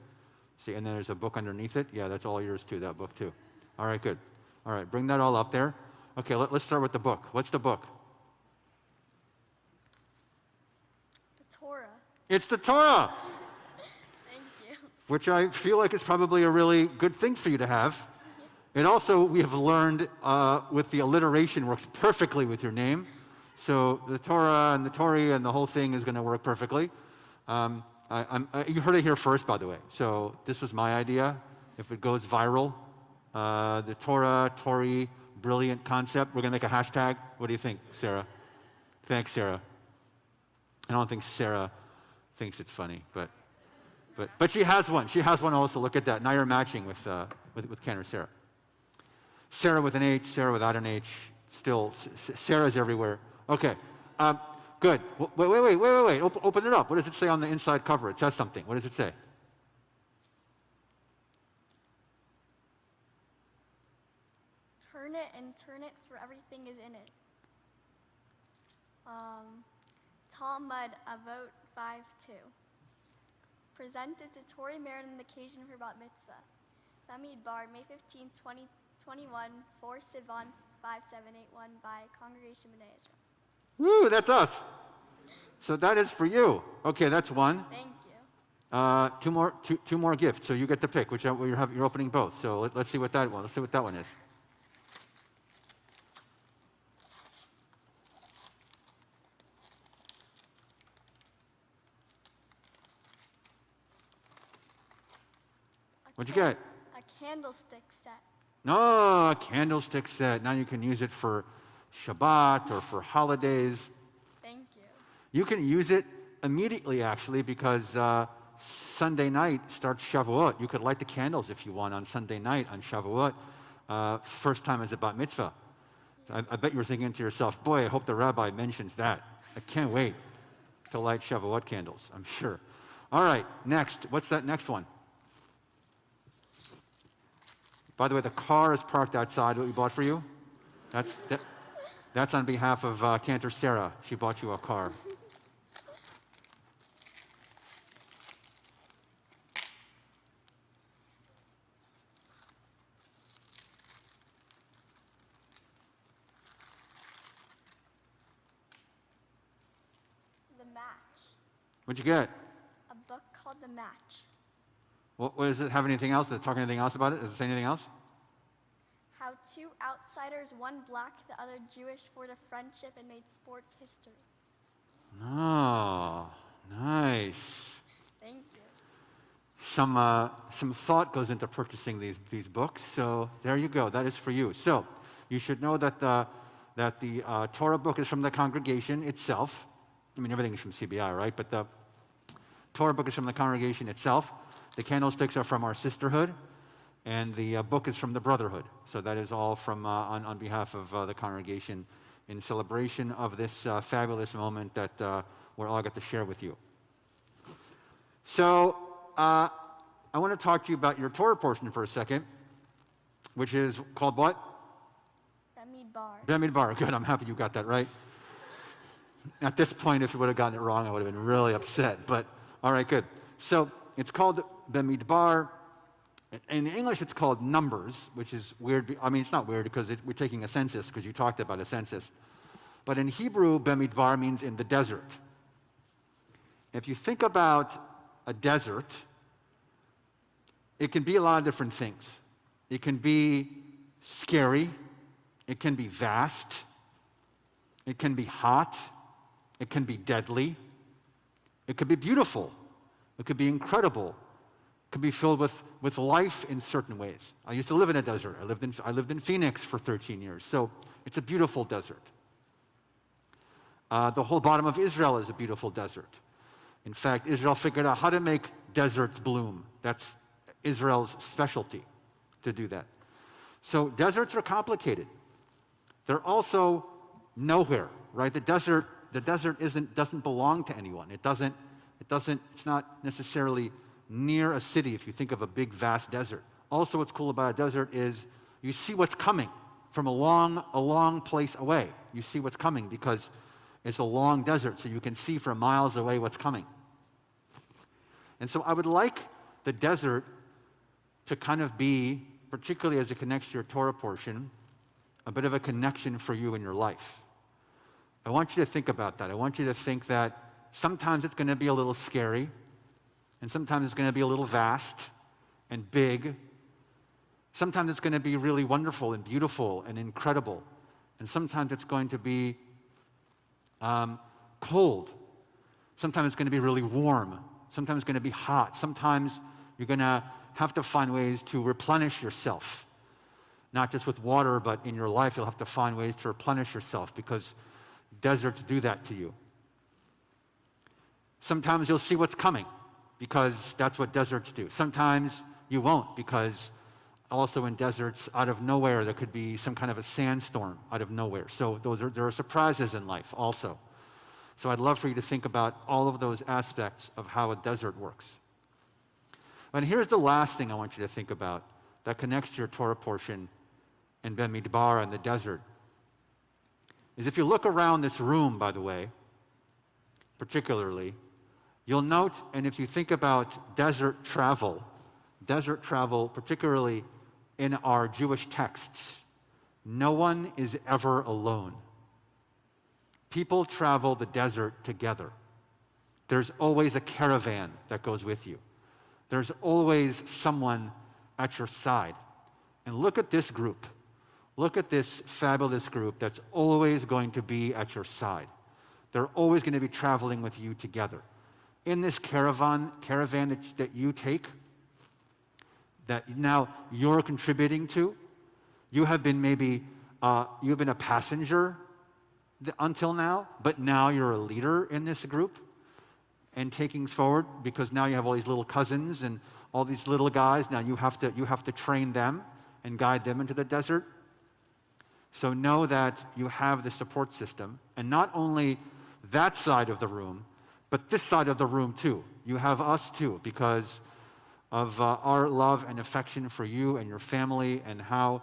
See, and then there's a book underneath it. Yeah, that's all yours too. That book too. All right, good. All right, bring that all up there. Okay, let's start with the book. What's the book?
The Torah.
It's the Torah. Which I feel like is probably a really good thing for you to have. And also, we have learned with the alliteration works perfectly with your name. So the Torah and the Tory and the whole thing is going to work perfectly. You heard it here first, by the way. So this was my idea. If it goes viral, the Torah, Tory, brilliant concept. We're going to make a hashtag. What do you think, Sarah? Thanks, Sarah. I don't think Sarah thinks it's funny, but she has one. She has one also. Look at that. Now you're matching with Ken or Sarah. Sarah with an H, Sarah without an H. Still, Sarah's everywhere. Okay, good. Wait. Open it up. What does it say on the inside cover? It says something. What does it say?
Turn it and turn it, for everything is in it. Talmud Avot 5:2. Presented to Tory, Meran on the occasion of her bat mitzvah. Bamidbar, May 15, 2021, 4 Sivan 5781 by Congregation B'nai Israel.
Woo, that's us. So that is for you. Okay, that's one.
Thank you.
Two more gifts. So you get to pick whichever you're opening both. So let's see what that one. Let's see what that one is. What'd you get?
A candlestick set.
No, a candlestick set. Now you can use it for Shabbat or for holidays.
Thank you.
You can use it immediately, actually, because Sunday night starts Shavuot. You could light the candles if you want on Sunday night on Shavuot. First time as a bat mitzvah. I bet you were thinking to yourself, boy, I hope the rabbi mentions that. I can't wait to light Shavuot candles, I'm sure. All right, next. What's that next one? By the way, the car is parked outside, what we bought for you. That's on behalf of Cantor Sarah. She bought you a car.
The Match.
What'd you get?
A book called The Match.
What does it have anything else? Does it talk anything else about it? Does it say anything else?
How 2 outsiders, one black, the other Jewish, forged a friendship and made sports history.
Oh, nice.
Thank you.
Some thought goes into purchasing these books, so there you go. That is for you. So you should know that the Torah book is from the congregation itself. I mean, everything is from CBI, right? But the Torah book is from the congregation itself. The candlesticks are from our sisterhood, and the book is from the brotherhood. So that is all from on behalf of the congregation in celebration of this fabulous moment that we're all got to share with you. So I want to talk to you about your Torah portion for a second, which is called what?
Bamidbar.
Bamidbar. Good. I'm happy you got that right. At this point, if you would have gotten it wrong, I would have been really upset. But all right, good. So it's called Bamidbar. In English, it's called Numbers, which is weird. I mean, it's not weird because we're taking a census, because you talked about a census. But in Hebrew, Bemidbar means in the desert. If you think about a desert, it can be a lot of different things. It can be scary. It can be vast. It can be hot. It can be deadly. It could be beautiful. It could be incredible. It could be filled with life in certain ways. I used to live in a desert. I lived in Phoenix for 13 years. So it's a beautiful desert. The whole bottom of Israel is a beautiful desert. In fact, Israel figured out how to make deserts bloom. That's Israel's specialty, to do that. So deserts are complicated. They're also nowhere, right? The desert doesn't belong to anyone. It's not necessarily near a city if you think of a big, vast desert. Also, what's cool about a desert is you see what's coming from a long place away. You see what's coming because it's a long desert, so you can see from miles away what's coming. And so I would like the desert to kind of be, particularly as it connects to your Torah portion, a bit of a connection for you in your life. I want you to think about that. I want you to think that sometimes it's going to be a little scary, and sometimes it's going to be a little vast and big. Sometimes it's going to be really wonderful and beautiful and incredible, and sometimes it's going to be cold. Sometimes it's going to be really warm. Sometimes it's going to be hot. Sometimes you're going to have to find ways to replenish yourself. Not just with water, but in your life you'll have to find ways to replenish yourself because deserts do that to you. Sometimes you'll see what's coming because that's what deserts do. Sometimes you won't because also in deserts, out of nowhere, there could be some kind of a sandstorm out of nowhere. So there are surprises in life also. So I'd love for you to think about all of those aspects of how a desert works. And here's the last thing I want you to think about that connects to your Torah portion in Bemidbar and the desert. Is if you look around this room, by the way, particularly, you'll note, and if you think about desert travel, particularly in our Jewish texts, no one is ever alone. People travel the desert together. There's always a caravan that goes with you. There's always someone at your side. And look at this group. Look at this fabulous group that's always going to be at your side. They're always going to be traveling with you together. In this caravan that you take, that now you're contributing to, you have been you've been a passenger until now, but now you're a leader in this group and taking forward because now you have all these little cousins and all these little guys. Now you have to train them and guide them into the desert. So know that you have the support system, and not only that side of the room, but this side of the room too. You have us too, because of our love and affection for you and your family and how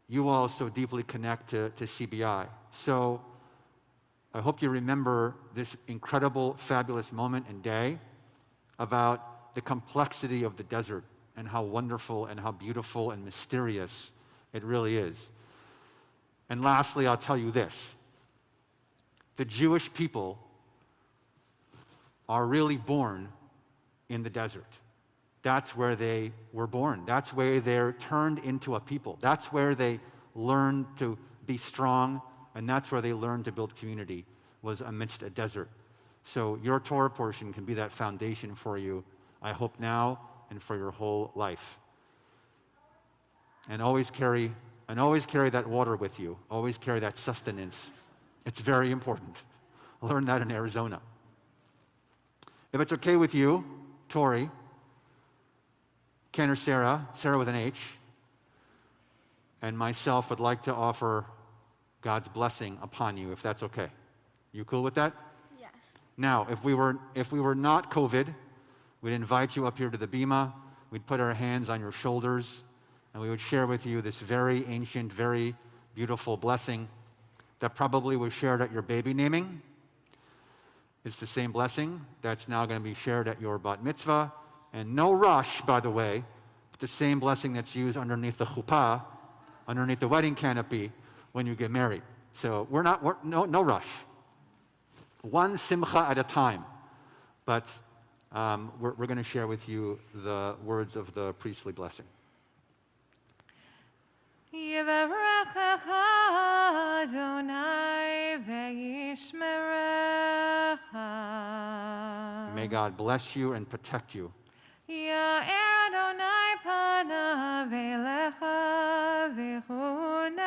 you all so deeply connect to CBI. So I hope you remember this incredible, fabulous moment and day about the complexity of the desert and how wonderful and how beautiful and mysterious it really is. And lastly, I'll tell you this. The Jewish people are really born in the desert. That's where they were born. That's where they're turned into a people. That's where they learned to be strong, and that's where they learned to build community, was amidst a desert. So your Torah portion can be that foundation for you, I hope now and for your whole life. And always carry that water with you. Always carry that sustenance. It's very important. Learn that in Arizona. If it's okay with you, Tory, Ken or Sarah with an H, and myself would like to offer God's blessing upon you, if that's okay. You cool with that?
Yes.
Now, if we were not COVID, we'd invite you up here to the bima. We'd put our hands on your shoulders, and we would share with you this very ancient, very beautiful blessing that probably was shared at your baby naming. It's the same blessing that's now going to be shared at your bat mitzvah. And no rush, by the way, but the same blessing that's used underneath the chuppah, underneath the wedding canopy when you get married. So no rush. One simcha at a time. But we're going to share with you the words of the priestly blessing.
Yivarechecha Adonai ve'yishmerecha.
May God bless you and protect you.
Ya'er Adonai panav elecha v'chuneka.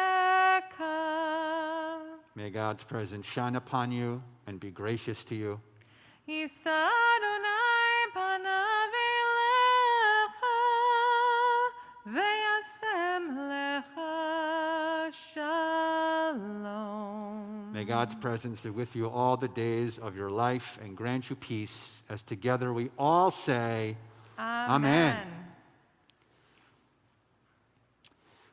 May God's presence shine upon you and be gracious to you.
Yisa Adonai panav elecha ve'yasem lecha shalom.
May God's presence be with you all the days of your life and grant you peace, as together we all say, Amen.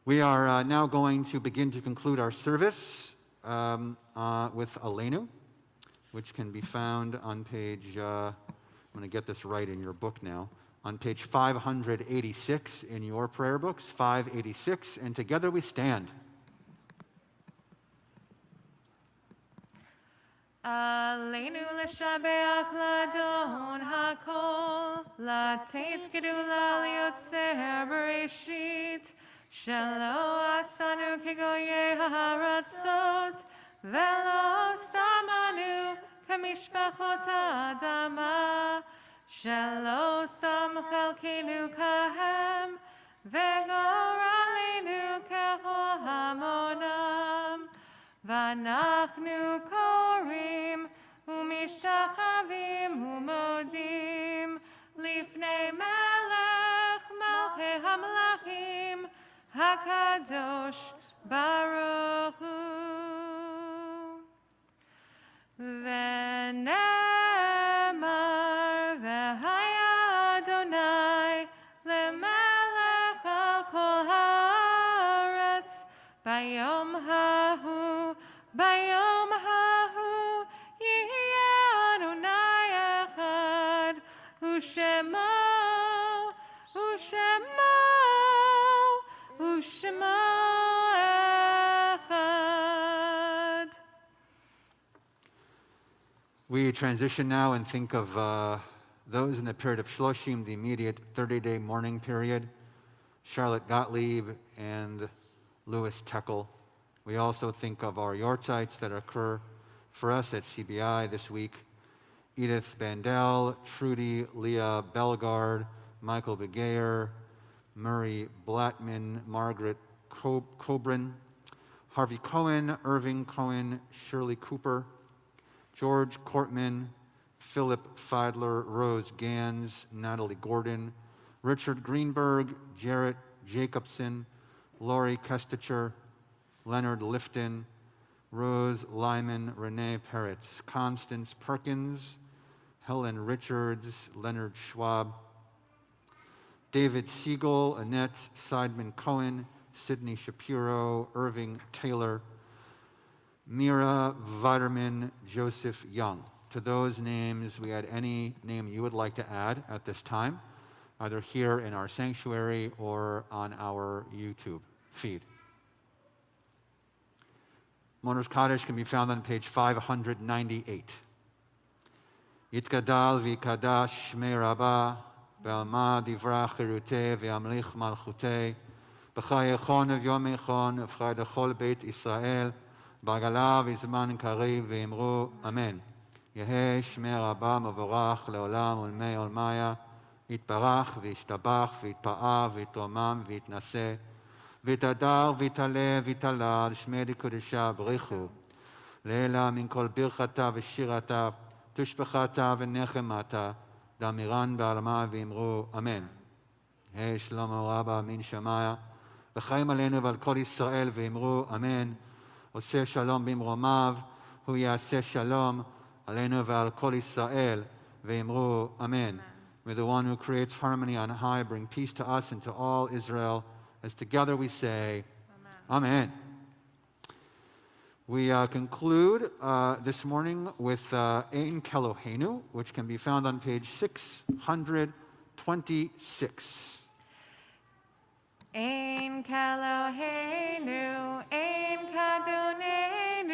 We are now going to begin to conclude our service with Aleinu, which can be found on page, I'm going to get this right in your book now, on page 586 in your prayer books, 586, and together we stand.
Aleinu l'shabeach l'adon hakol, latet gedula liotzer bereshit, shelo asanu kegoyei haratzot, velo samanu kamishpachot adama, shelo sam chalkenu kahem, vegoralenu kechol hamonam. V'anachnu korim u'mishtachavim u'modim lifnei melech malchei hamlachim hakadosh baruch hu. V'nemar v'haya Adonai lemelech al kol haaretz bayom hahu. Bayom hahu yihye Adonai echad, u'shemo, u'shemo, u'shemo echad.
We transition now and think of those in the period of Shloshim, the immediate 30-day mourning period, Charlotte Gottlieb and Louis Teckel. We also think of our yortzites that occur for us at CBI this week. Edith Bandel, Trudy Leah Bellegarde, Michael Begayer, Murray Blattman, Margaret Cobrin, Harvey Cohen, Irving Cohen, Shirley Cooper, George Cortman, Philip Feidler, Rose Gans, Natalie Gordon, Richard Greenberg, Jarrett Jacobson, Laurie Kestacher, Leonard Lifton, Rose Lyman, Renee Peretz, Constance Perkins, Helen Richards, Leonard Schwab, David Siegel, Annette Seidman Cohen, Sidney Shapiro, Irving Taylor, Mira Viderman, Joseph Young. To those names, we add any name you would like to add at this time, either here in our sanctuary or on our YouTube feed. Mourner's Kaddish can be found on page 598. Yitgadal v'kadash shmei Rabbah, ve'alma divrach cheruteh ve'amlich malchuteh, b'chai echon v'yom echon v'chai dechol beit Israel, b'agala v'zman karev ve'imru Amen. Yehei shmei Rabbah mevorach le'olam ulmei olmaya, yitbarach v'yishtabach v'yitpa'ah v'yitromam v'yitnaseh, v'tadar v'tale v'talal shmei kodesha b'richu le'ela min kol birchata v'shirata tushbechata v'nechemata damiran ba'alma v'imru Amen. Hey Shlomo Rabba min Shamaya v'chaim aleinu v'al kol Yisrael v'imru Amen. Oseh shalom b'imromav hu yaseh shalom aleinu v'al kol Yisrael v'imru Amen. May the one who creates harmony on high bring peace to us and to all Israel, as together we say, Amen. We conclude this morning with Ein Keloheinu, which can be found on page 626.
Ein Keloheinu, Ein Kadonenu,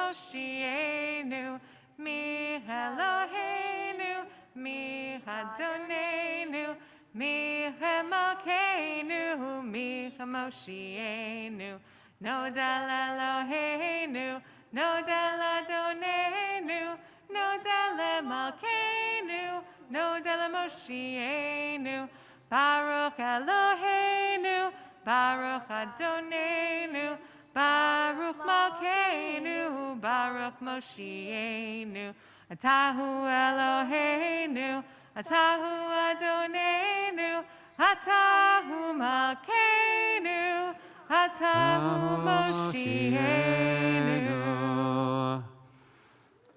Moshienu, Mi Eloheinu, Mi Adonenu, Mi Malkeinu, Mi Moshienu, Nodal Eloheinu, Nodal Adonenu, Nodal Malkeinu, Nodal Moshienu, Baruch Eloheinu, Baruch Adonenu, Baruch Malkeinu, Baruch Moshienu, Atahu Eloheinu, Atahu Adonenu, Atahu Malkeinu, Atahu Moshienu.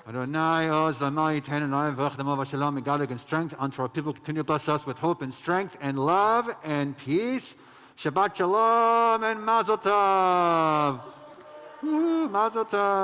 Adonai Oz Lamai Tananai Vachdamava Shalom and God and strength unto our people. Continue to bless us with hope and strength and love and peace. Shabbat Shalom and Mazel Tov. Mazel Tov.